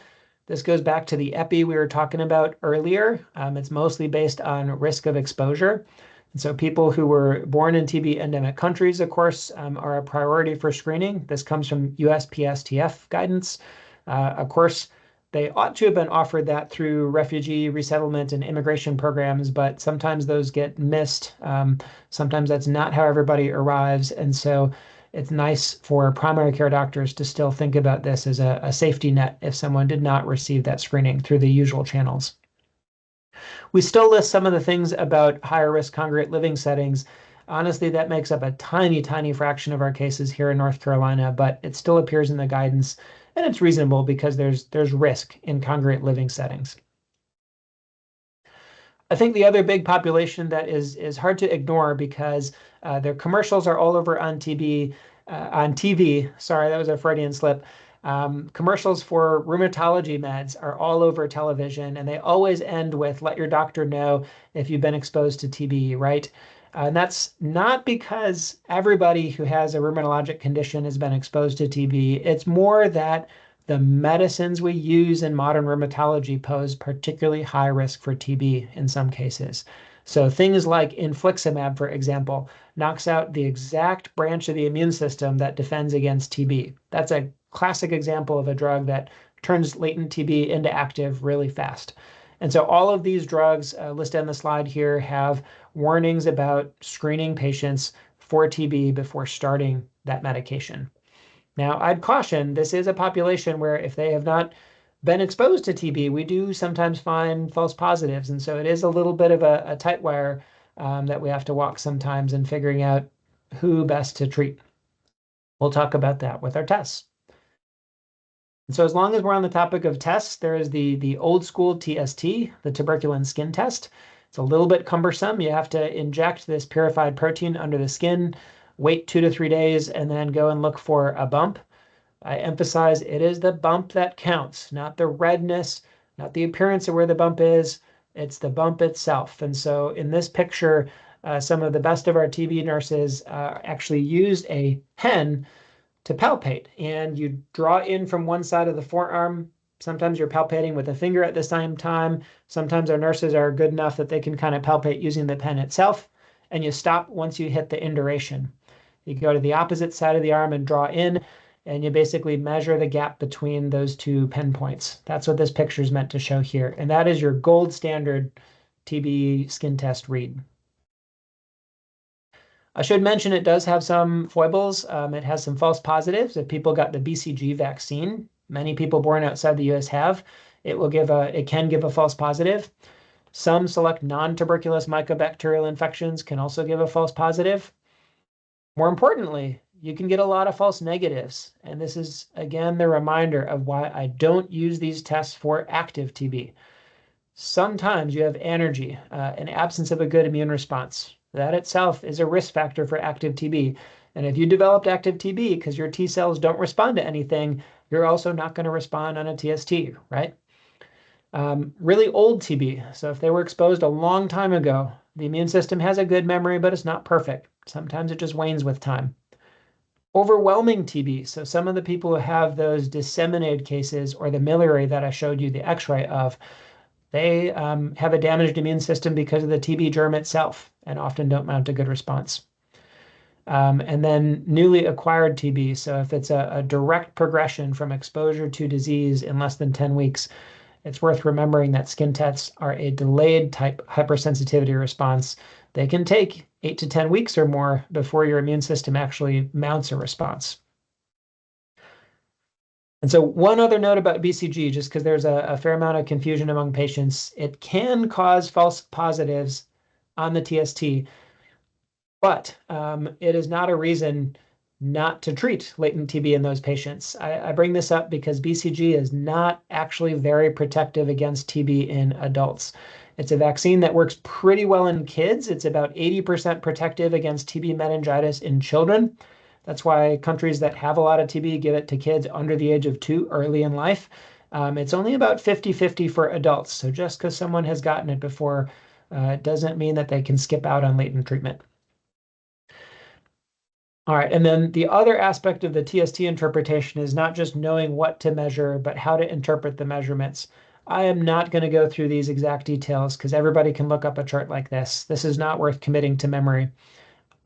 This goes back to the epi we were talking about earlier. It's mostly based on risk of exposure. And so people who were born in TB endemic countries, of course, are a priority for screening. This comes from USPSTF guidance. Of course, they ought to have been offered that through refugee resettlement and immigration programs, but sometimes those get missed. Sometimes that's not how everybody arrives. And so it's nice for primary care doctors to still think about this as a safety net if someone did not receive that screening through the usual channels. We still list some of the things about higher risk congregate living settings. Honestly, that makes up a tiny, tiny fraction of our cases here in North Carolina, but it still appears in the guidance, and it's reasonable because there's risk in congregate living settings. I think the other big population that is hard to ignore because their commercials are all over on TV. Sorry, that was a Freudian slip. Commercials for rheumatology meds are all over television, and they always end with "let your doctor know if you've been exposed to TB," right? And that's not because everybody who has a rheumatologic condition has been exposed to TB. It's more that the medicines we use in modern rheumatology pose particularly high risk for TB in some cases. So things like infliximab, for example, knocks out the exact branch of the immune system that defends against TB. That's a classic example of a drug that turns latent TB into active really fast. And so all of these drugs listed on the slide here have warnings about screening patients for TB before starting that medication. Now, I'd caution, this is a population where if they have not been exposed to TB, we do sometimes find false positives. And so it is a little bit of a tight wire that we have to walk sometimes in figuring out who best to treat. We'll talk about that with our tests. And so as long as we're on the topic of tests, there is the old school TST, the tuberculin skin test. It's a little bit cumbersome. You have to inject this purified protein under the skin, wait 2 to 3 days, and then go and look for a bump. I emphasize it is the bump that counts, not the redness, not the appearance of where the bump is. It's the bump itself. And so in this picture, some of the best of our TB nurses actually used a pen to palpate. And you draw in from one side of the forearm. Sometimes you're palpating with a finger at the same time. Sometimes our nurses are good enough that they can kind of palpate using the pen itself. And you stop once you hit the induration. You go to the opposite side of the arm and draw in, and you basically measure the gap between those 2 pen points. That's what this picture is meant to show here. And that is your gold standard TB skin test read. I should mention it does have some foibles. It has some false positives. If people got the BCG vaccine, many people born outside the US have, it can give a false positive. Some select non-tuberculous mycobacterial infections can also give a false positive. More importantly, you can get a lot of false negatives. And this is, again, the reminder of why I don't use these tests for active TB. Sometimes you have anergy, an absence of a good immune response. That itself is a risk factor for active TB. And if you developed active TB because your T cells don't respond to anything, you're also not going to respond on a TST, right? Really old TB. So if they were exposed a long time ago, the immune system has a good memory, but it's not perfect. Sometimes it just wanes with time. Overwhelming TB. So some of the people who have those disseminated cases or the miliary that I showed you the x-ray of, they have a damaged immune system because of the TB germ itself and often don't mount a good response. And then newly acquired TB. So if it's a direct progression from exposure to disease in less than 10 weeks, it's worth remembering that skin tests are a delayed type hypersensitivity response. They can take 8 to 10 weeks or more before your immune system actually mounts a response. And so one other note about BCG, just because there's a fair amount of confusion among patients, it can cause false positives on the TST, but it is not a reason not to treat latent TB in those patients. I bring this up because BCG is not actually very protective against TB in adults. It's a vaccine that works pretty well in kids. It's about 80% protective against TB meningitis in children. That's why countries that have a lot of TB give it to kids under the age of 2 early in life. It's only about 50-50 for adults. So just because someone has gotten it before doesn't mean that they can skip out on latent treatment. All right, and then the other aspect of the TST interpretation is not just knowing what to measure, but how to interpret the measurements. I am not going to go through these exact details because everybody can look up a chart like this. This is not worth committing to memory.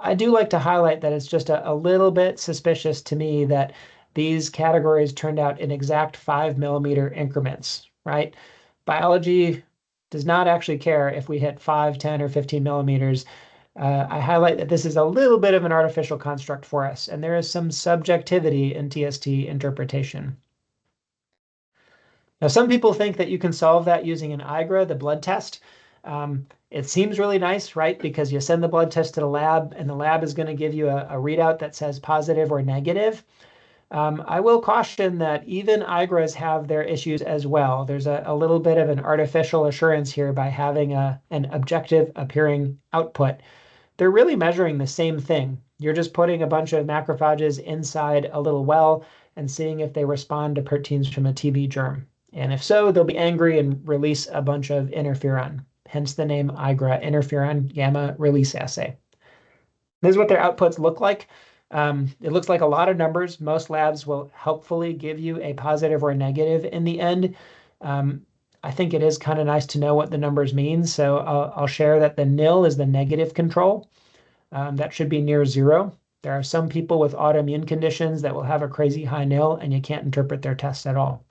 I do like to highlight that it's just a little bit suspicious to me that these categories turned out in exact 5 mm increments, right? Biology does not actually care if we hit 5, 10, or 15 millimeters. I highlight that this is a little bit of an artificial construct for us, and there is some subjectivity in TST interpretation. Now, some people think that you can solve that using an IGRA, the blood test. It seems really nice, right? Because you send the blood test to the lab, and the lab is going to give you a readout that says positive or negative. I will caution that even IGRAs have their issues as well. There's a little bit of an artificial assurance here by having an objective appearing output. They're really measuring the same thing. You're just putting a bunch of macrophages inside a little well and seeing if they respond to proteins from a TB germ. And if so, they'll be angry and release a bunch of interferon, hence the name IGRA, interferon gamma release assay. This is what their outputs look like. It looks like a lot of numbers. Most labs will helpfully give you a positive or a negative in the end. I think it is kind of nice to know what the numbers mean. So I'll share that the nil is the negative control. That should be near 0. There are some people with autoimmune conditions that will have a crazy high nil, and you can't interpret their test at all.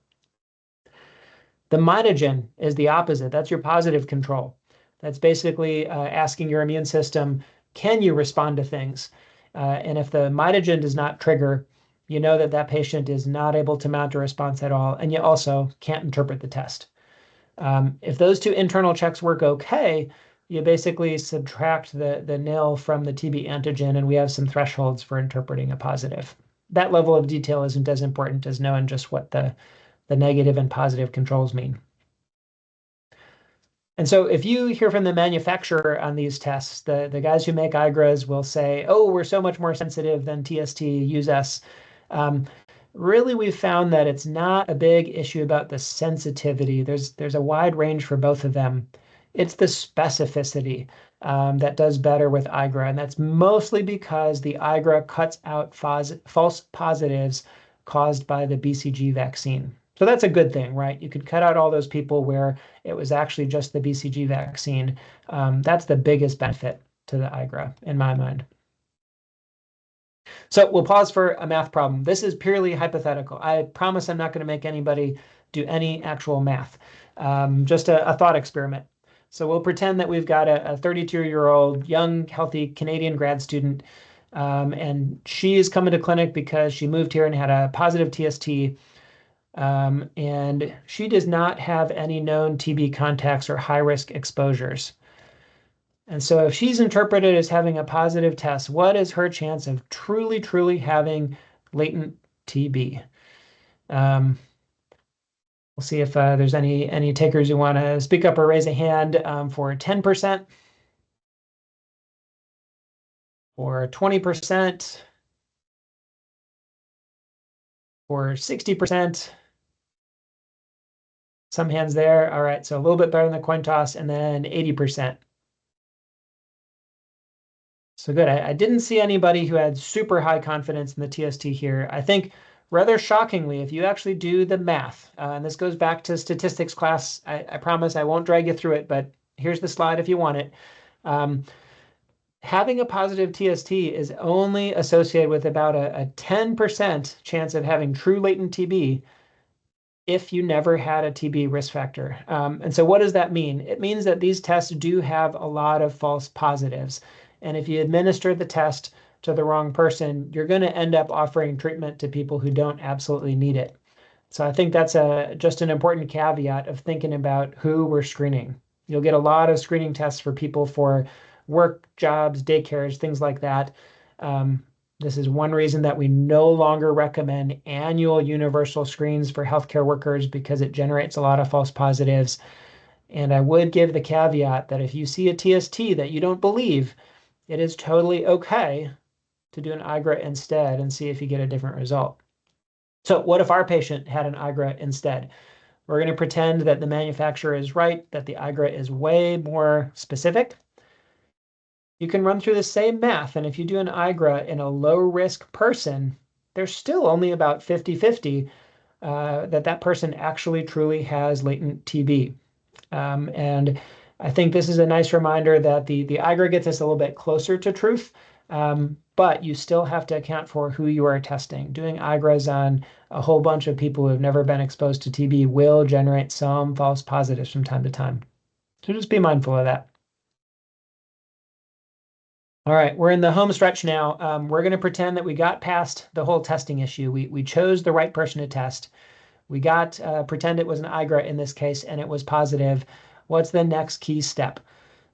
The mitogen is the opposite. That's your positive control. That's basically asking your immune system, can you respond to things? And if the mitogen does not trigger, you know that that patient is not able to mount a response at all, and you also can't interpret the test. If those two internal checks work okay, you basically subtract the nil from the TB antigen, and we have some thresholds for interpreting a positive. That level of detail isn't as important as knowing just what the negative and positive controls mean. And so if you hear from the manufacturer on these tests, the guys who make IGRAs will say, oh, we're so much more sensitive than TST, use us. Really, we've found that it's not a big issue about the sensitivity. There's a wide range for both of them. It's the specificity that does better with IGRA, and that's mostly because the IGRA cuts out false positives caused by the BCG vaccine. So that's a good thing, right? You could cut out all those people where it was actually just the BCG vaccine. That's the biggest benefit to the IGRA in my mind. So we'll pause for a math problem. This is purely hypothetical. I promise I'm not going to make anybody do any actual math. Just a thought experiment. So we'll pretend that we've got a 32-year-old young, healthy Canadian grad student, and she is coming to clinic because she moved here and had a positive TST. And she does not have any known TB contacts or high-risk exposures. And so if she's interpreted as having a positive test, what is her chance of truly, truly having latent TB? We'll see if there's any takers who want to speak up or raise a hand for 10%, or 20%, or 60%. Some hands there. All right, so a little bit better than the coin toss, and then 80%. So good. I didn't see anybody who had super high confidence in the TST here. I think rather shockingly, if you actually do the math, and this goes back to statistics class, I promise I won't drag you through it, but here's the slide if you want it. having a positive TST is only associated with about a 10% chance of having true latent TB if you never had a TB risk factor. And so what does that mean? It means that these tests do have a lot of false positives. And if you administer the test to the wrong person, you're going to end up offering treatment to people who don't absolutely need it. So I think that's just an important caveat of thinking about who we're screening. You'll get a lot of screening tests for people for work, jobs, daycares, things like that. This is one reason that we no longer recommend annual universal screens for healthcare workers because it generates a lot of false positives. And I would give the caveat that if you see a TST that you don't believe, it is totally okay to do an IGRA instead and see if you get a different result. So what if our patient had an IGRA instead? We're going to pretend that the manufacturer is right, that the IGRA is way more specific. You can run through the same math, and if you do an IGRA in a low-risk person, there's still only about 50-50 that person actually truly has latent TB. And I think this is a nice reminder that the IGRA gets us a little bit closer to truth, but you still have to account for who you are testing. Doing IGRAs on a whole bunch of people who have never been exposed to TB will generate some false positives from time to time. So just be mindful of that. All right, we're in the home stretch now. We're going to pretend that we got past the whole testing issue. We chose the right person to test. We got pretend it was an IGRA in this case, and it was positive. What's the next key step?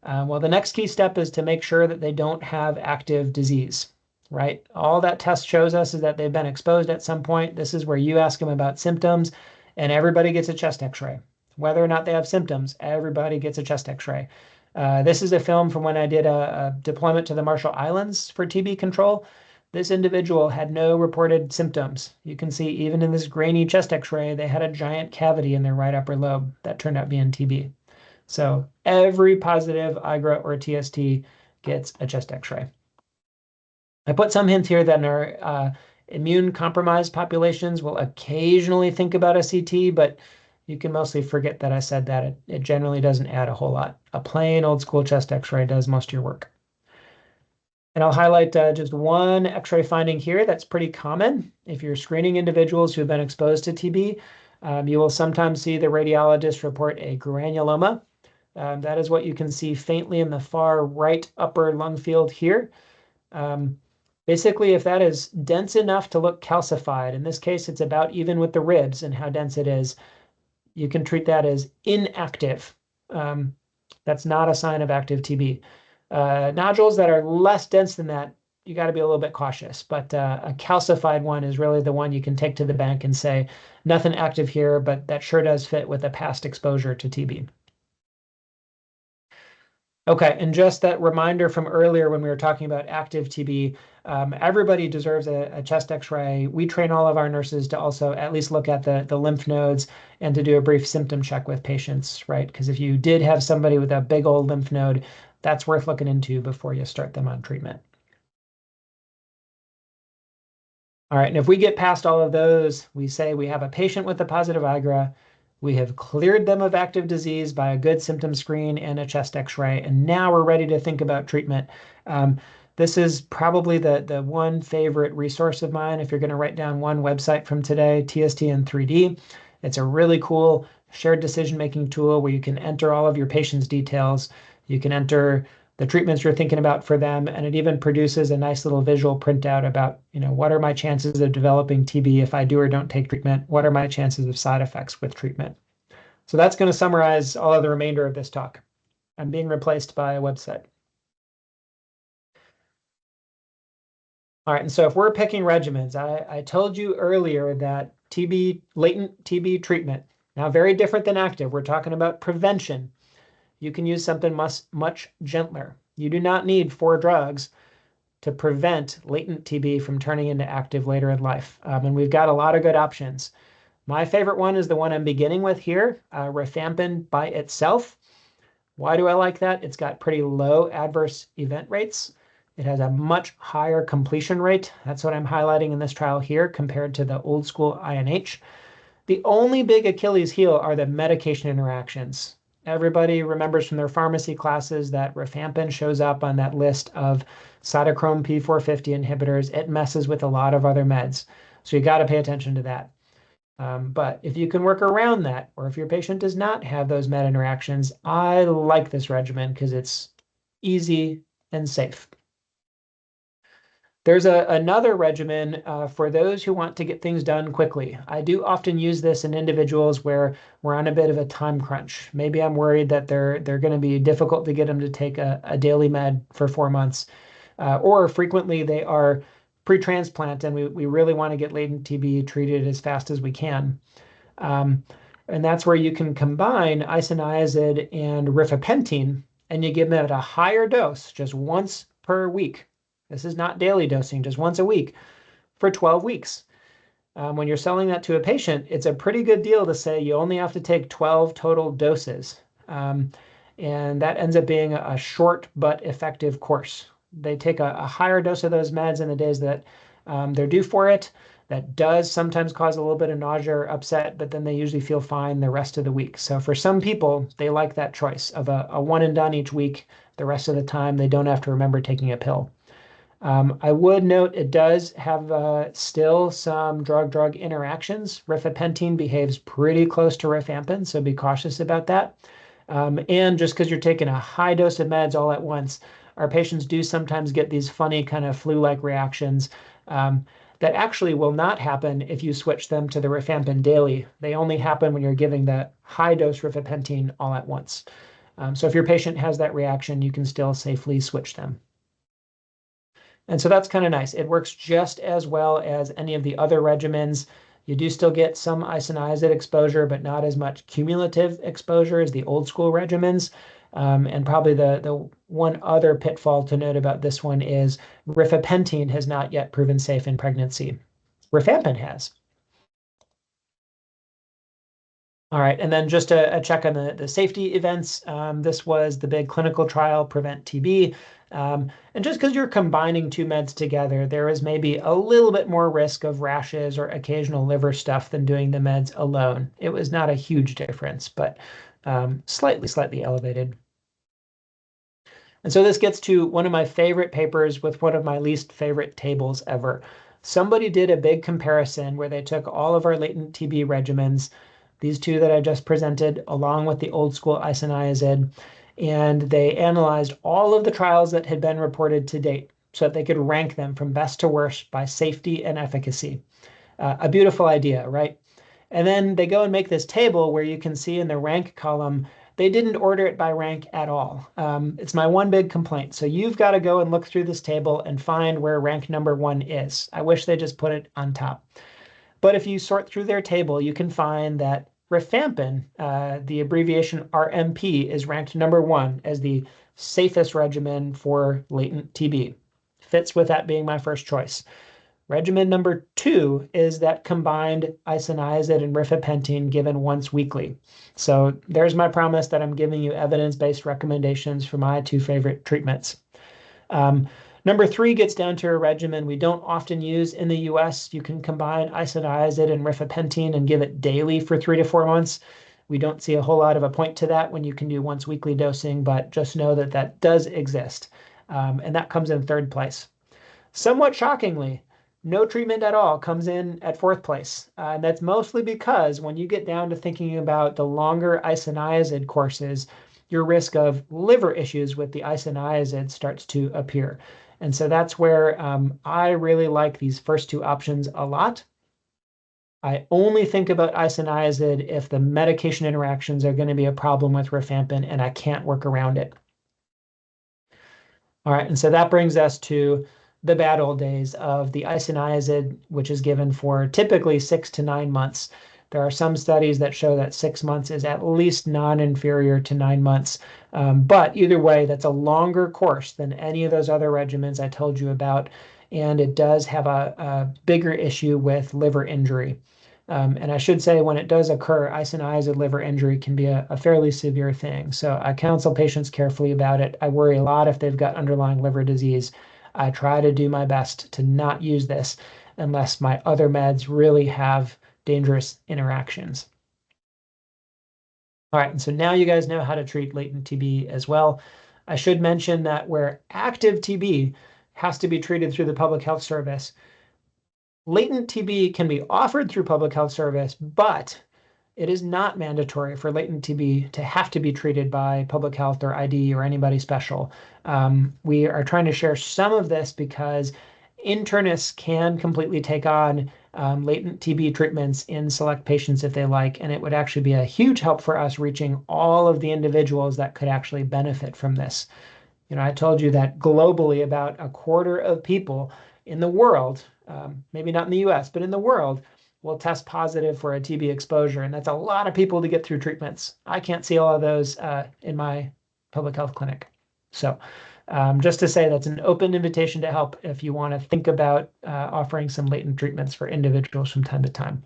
Well, the next key step is to make sure that they don't have active disease, right? All that test shows us is that they've been exposed at some point. This is where you ask them about symptoms, and everybody gets a chest x-ray. Whether or not they have symptoms, everybody gets a chest x-ray. This is a film from when I did a deployment to the Marshall Islands for TB control. This individual had no reported symptoms. You can see even in this grainy chest x-ray, they had a giant cavity in their right upper lobe that turned out being TB. So every positive IGRA or TST gets a chest x-ray. I put some hints here that in our immune compromised populations will occasionally think about a CT, but you can mostly forget that I said that. It generally doesn't add a whole lot. A plain old school chest x-ray does most of your work. And I'll highlight just one x-ray finding here that's pretty common. If you're screening individuals who have been exposed to TB, you will sometimes see the radiologist report a granuloma. That is what you can see faintly in the far right upper lung field here. Basically, if that is dense enough to look calcified, in this case, it's about even with the ribs and how dense it is, you can treat that as inactive. That's not a sign of active TB. Nodules that are less dense than that, you got to be a little bit cautious. But a calcified one is really the one you can take to the bank and say, nothing active here, but that sure does fit with a past exposure to TB. Okay, and just that reminder from earlier when we were talking about active TB, everybody deserves a chest x-ray. We train all of our nurses to also at least look at the lymph nodes and to do a brief symptom check with patients, right? Because if you did have somebody with a big old lymph node, that's worth looking into before you start them on treatment. All right, and if we get past all of those, we say we have a patient with a positive IGRA, we have cleared them of active disease by a good symptom screen and a chest x-ray, and now we're ready to think about treatment. This is probably the one favorite resource of mine if you're going to write down one website from today, TST in 3D. It's a really cool shared decision-making tool where you can enter all of your patient's details. You can enter the treatments you're thinking about for them, and it even produces a nice little visual printout about, what are my chances of developing TB if I do or don't take treatment? What are my chances of side effects with treatment? So that's going to summarize all of the remainder of this talk. I'm being replaced by a website. All right, and so if we're picking regimens, I told you earlier that latent TB treatment, now very different than active. We're talking about prevention. You can use something much gentler. You do not need 4 drugs to prevent latent TB from turning into active later in life. And we've got a lot of good options. My favorite one is the one I'm beginning with here, rifampin by itself. Why do I like that? It's got pretty low adverse event rates. It has a much higher completion rate. That's what I'm highlighting in this trial here compared to the old school INH. The only big Achilles heel are the medication interactions. Everybody remembers from their pharmacy classes that rifampin shows up on that list of cytochrome P450 inhibitors. It messes with a lot of other meds. So you got to pay attention to that. But if you can work around that, or if your patient does not have those med interactions, I like this regimen because it's easy and safe. There's another regimen for those who want to get things done quickly. I do often use this in individuals where we're on a bit of a time crunch. Maybe I'm worried that they're going to be difficult to get them to take a daily med for 4 months. Or frequently they are pre-transplant and we really want to get latent TB treated as fast as we can. And that's where you can combine isoniazid and rifapentine, and you give them at a higher dose just once per week. This is not daily dosing, just once a week for 12 weeks. When you're selling that to a patient, it's a pretty good deal to say you only have to take 12 total doses. And that ends up being a short but effective course. They take a higher dose of those meds in the days that they're due for it. That does sometimes cause a little bit of nausea or upset, but then they usually feel fine the rest of the week. So for some people, they like that choice of a one and done each week. The rest of the time, they don't have to remember taking a pill. I would note it does have still some drug-drug interactions. Rifapentine behaves pretty close to rifampin, so be cautious about that. And just because you're taking a high dose of meds all at once, our patients do sometimes get these funny kind of flu-like reactions that actually will not happen if you switch them to the rifampin daily. They only happen when you're giving the high-dose rifapentine all at once. So if your patient has that reaction, you can still safely switch them. And so that's kind of nice. It works just as well as any of the other regimens. You do still get some isoniazid exposure, but not as much cumulative exposure as the old school regimens. And probably the one other pitfall to note about this one is rifapentine has not yet proven safe in pregnancy. Rifampin has. All right, and then just a check on the safety events. This was the big clinical trial, Prevent TB. And just because you're combining two meds together, there is maybe a little bit more risk of rashes or occasional liver stuff than doing the meds alone. It was not a huge difference, but slightly elevated. And so this gets to one of my favorite papers with one of my least favorite tables ever. Somebody did a big comparison where they took all of our latent TB regimens, these two that I just presented, along with the old school isoniazid, and they analyzed all of the trials that had been reported to date so that they could rank them from best to worst by safety and efficacy. A beautiful idea, right? And then they go and make this table where you can see in the rank column, they didn't order it by rank at all. It's my one big complaint. So you've got to go and look through this table and find where rank number 1 is. I wish they just put it on top. But if you sort through their table, you can find that rifampin, the abbreviation RMP, is ranked number 1 as the safest regimen for latent TB. Fits with that being my first choice. Regimen number 2 is that combined isoniazid and rifapentine given once weekly. So there's my promise that I'm giving you evidence-based recommendations for my 2 favorite treatments. Number 3 gets down to a regimen we don't often use in the US. You can combine isoniazid and rifapentine and give it daily for 3 to 4 months. We don't see a whole lot of a point to that when you can do once weekly dosing, but just know that that does exist. And that comes in 3rd place. Somewhat shockingly, no treatment at all comes in at 4th place. And that's mostly because when you get down to thinking about the longer isoniazid courses, your risk of liver issues with the isoniazid starts to appear. And so that's where I really like these first 2 options a lot. I only think about isoniazid if the medication interactions are going to be a problem with rifampin and I can't work around it. All right, and so that brings us to the bad old days of the isoniazid, which is given for typically 6 to 9 months. There are some studies that show that 6 months is at least non-inferior to 9 months. But either way, that's a longer course than any of those other regimens I told you about. And it does have a bigger issue with liver injury. And I should say when it does occur, isoniazid liver injury can be a fairly severe thing. So I counsel patients carefully about it. I worry a lot if they've got underlying liver disease. I try to do my best to not use this unless my other meds really have dangerous interactions. All right, and so now you guys know how to treat latent TB as well. I should mention that where active TB has to be treated through the public health service, latent TB can be offered through public health service, but it is not mandatory for latent TB to have to be treated by public health or ID or anybody special. We are trying to share some of this because internists can completely take on latent TB treatments in select patients if they like, and it would actually be a huge help for us reaching all of the individuals that could actually benefit from this. I told you that globally about a quarter of people in the world, maybe not in the US, but in the world, will test positive for a TB exposure. And that's a lot of people to get through treatments. I can't see all of those in my public health clinic. So just to say that's an open invitation to help if you want to think about offering some latent treatments for individuals from time to time.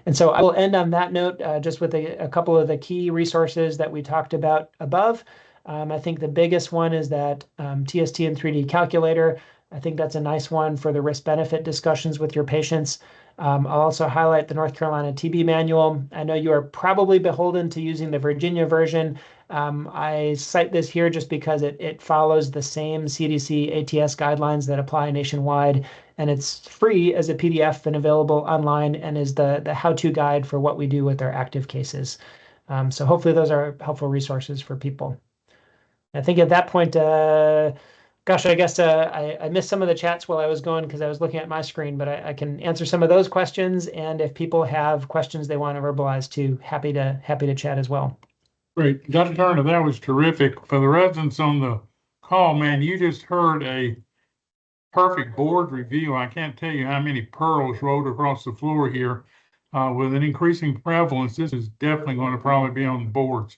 And so I will end on that note, just with a couple of the key resources that we talked about above. I think the biggest one is that TST and 3D calculator. I think that's a nice one for the risk-benefit discussions with your patients. I'll also highlight the North Carolina TB manual. I know you are probably beholden to using the Virginia version. I cite this here just because it follows the same CDC ATS guidelines that apply nationwide, and it's free as a PDF and available online and is the how-to guide for what we do with our active cases. So hopefully those are helpful resources for people. I think at that point, gosh, I guess I missed some of the chats while I was going because I was looking at my screen, but I can answer some of those questions. And if people have questions they want to verbalize too, happy to chat as well. Great. Dr. Turner, that was terrific. For the residents on the call, man, you just heard a perfect board review. I can't tell you how many pearls rolled across the floor here. With an increasing prevalence, this is definitely going to probably be on the boards.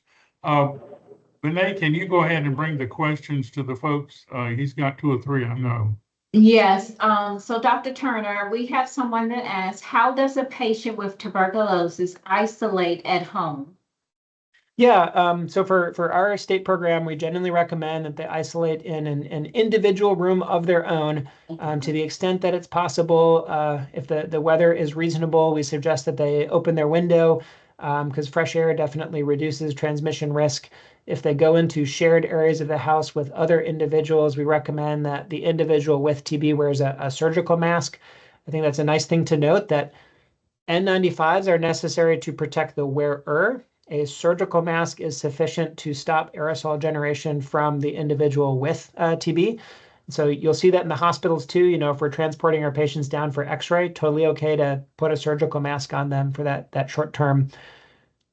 Renee, can you go ahead and bring the questions to the folks? He's got 2 or 3, I know. Yes. So Dr. Turner, we have someone that asks, how does a patient with tuberculosis isolate at home? Yeah, so for our state program, we generally recommend that they isolate in an individual room of their own to the extent that it's possible. If the weather is reasonable, we suggest that they open their window because fresh air definitely reduces transmission risk. If they go into shared areas of the house with other individuals, we recommend that the individual with TB wears a surgical mask. I think that's a nice thing to note that N95s are necessary to protect the wearer. A surgical mask is sufficient to stop aerosol generation from the individual with TB. So you'll see that in the hospitals too. If we're transporting our patients down for x-ray, totally okay to put a surgical mask on them for that short term.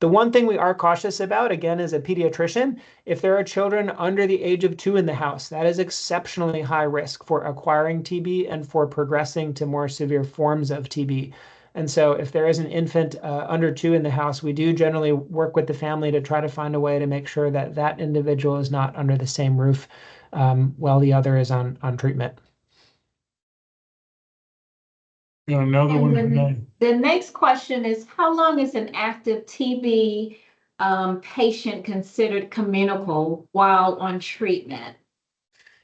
The one thing we are cautious about, again, as a pediatrician, if there are children under the age of 2 in the house, that is exceptionally high risk for acquiring TB and for progressing to more severe forms of TB. And so if there is an infant under 2 in the house, we do generally work with the family to try to find a way to make sure that that individual is not under the same roof while the other is on treatment. Got another one, Renee. The next question is, how long is an active TB patient considered communicable while on treatment?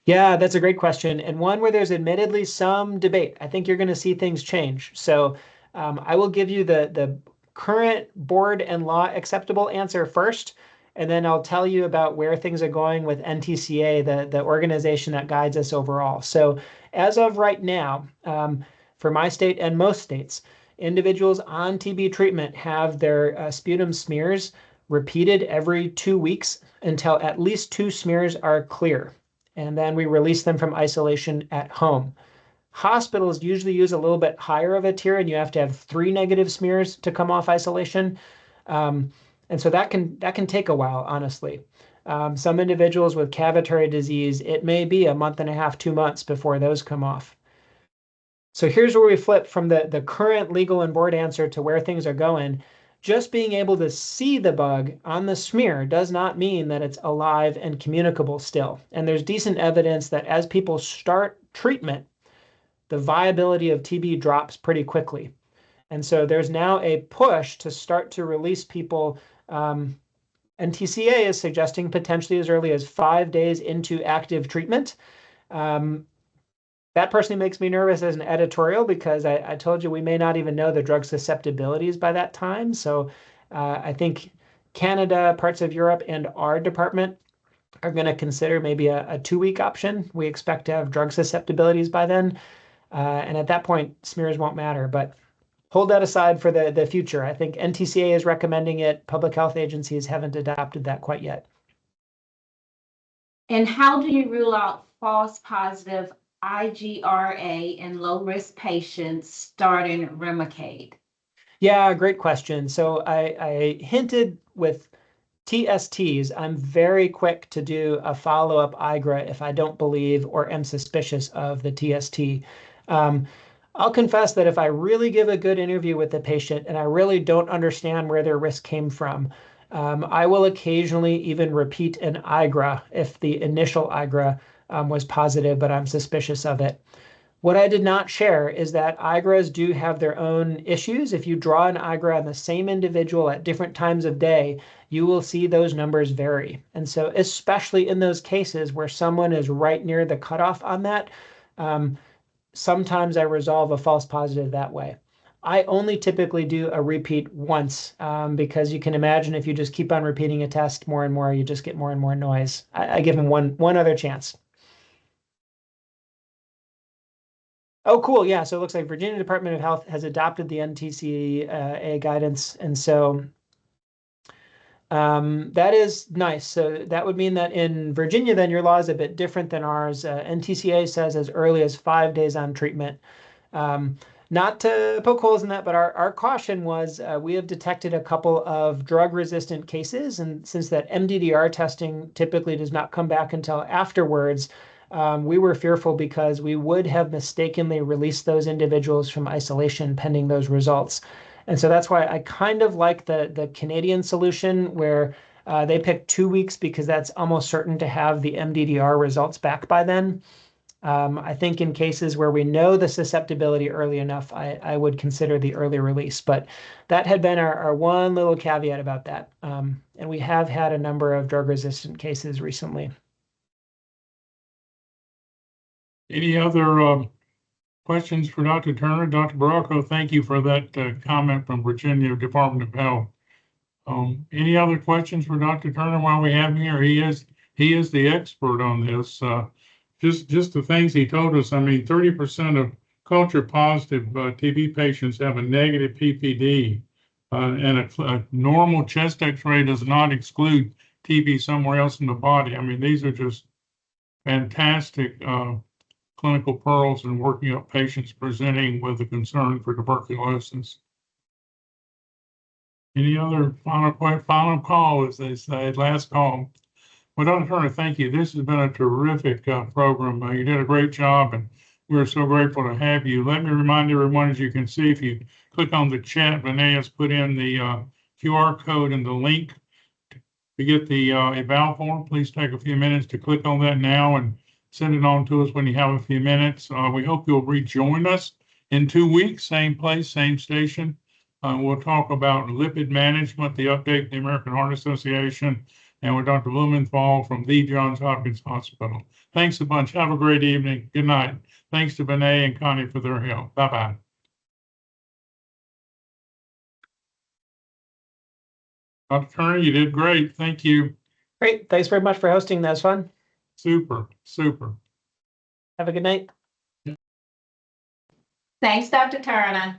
Yeah, that's a great question, and one where there's admittedly some debate. I think you're going to see things change. So I will give you the current board and law acceptable answer first, and then I'll tell you about where things are going with NTCA, the organization that guides us overall. So as of right now, for my state and most states, individuals on TB treatment have their sputum smears repeated every 2 weeks until at least 2 smears are clear. And then we release them from isolation at home. Hospitals usually use a little bit higher of a tier, and you have to have 3 negative smears to come off isolation. And so that can take a while, honestly. Some individuals with cavitary disease, it may be a month and a half, 2 months before those come off. So here's where we flip from the current legal and board answer to where things are going. Just being able to see the bug on the smear does not mean that it's alive and communicable still. And there's decent evidence that as people start treatment, the viability of TB drops pretty quickly. And so there's now a push to start to release people. NTCA is suggesting potentially as early as 5 days into active treatment. That personally makes me nervous as an editorial because I told you we may not even know the drug susceptibilities by that time. So I think Canada, parts of Europe, and our department are going to consider maybe a 2-week option. We expect to have drug susceptibilities by then. And at that point, smears won't matter. But hold that aside for the future. I think NTCA is recommending it. Public health agencies haven't adopted that quite yet. And how do you rule out false positive IGRA in low-risk patients starting Remicade? Yeah, great question. So I hinted with TSTs, I'm very quick to do a follow-up IGRA if I don't believe or am suspicious of the TST. I'll confess that if I really give a good interview with the patient and I really don't understand where their risk came from, I will occasionally even repeat an IGRA if the initial IGRA was positive, but I'm suspicious of it. What I did not share is that IGRAs do have their own issues. If you draw an IGRA on the same individual at different times of day, you will see those numbers vary. And so especially in those cases where someone is right near the cutoff on that, sometimes I resolve a false positive that way. I only typically do a repeat once because you can imagine if you just keep on repeating a test more and more, you just get more and more noise. I give them one other chance. Oh, cool. Yeah. So it looks like Virginia Department of Health has adopted the NTCA guidance. And so that is nice. So that would mean that in Virginia, then your law is a bit different than ours. NTCA says as early as 5 days on treatment. Not to poke holes in that, but our caution was we have detected a couple of drug-resistant cases. And since that MDDR testing typically does not come back until afterwards, we were fearful because we would have mistakenly released those individuals from isolation pending those results. And so that's why I kind of like the Canadian solution where they picked 2 weeks because that's almost certain to have the MDDR results back by then. I think in cases where we know the susceptibility early enough, I would consider the early release. But that had been our one little caveat about that. And we have had a number of drug-resistant cases recently. Any other questions for Dr. Turner? Dr. Baracco, thank you for that comment from Virginia Department of Health. Any other questions for Dr. Turner while we have him here? He is the expert on this. Just the things he told us. I mean, 30% of culture positive TB patients have a negative PPD, and a normal chest X-ray does not exclude TB somewhere else in the body. I mean, these are just fantastic clinical pearls in working up patients presenting with a concern for tuberculosis. Any other final call, as they say, last call? Well, Dr. Turner, thank you. This has been a terrific program. You did a great job, and we're so grateful to have you. Let me remind everyone, as you can see, if you click on the chat, Vinay has put in the QR code and the link to get the eval form. Please take a few minutes to click on that now and send it on to us when you have a few minutes. We hope you'll rejoin us in 2 weeks, same place, same station. We'll talk about lipid management, the update of the American Heart Association, and with Dr. Blumenthal from the Johns Hopkins Hospital. Thanks a bunch. Have a great evening. Good night. Thanks to Vinay and Connie for their help. Bye-bye. Dr. Turner, you did great. Thank you. Great. Thanks very much for hosting. That was fun. Super, super. Have a good night. Thanks, Dr. Turner.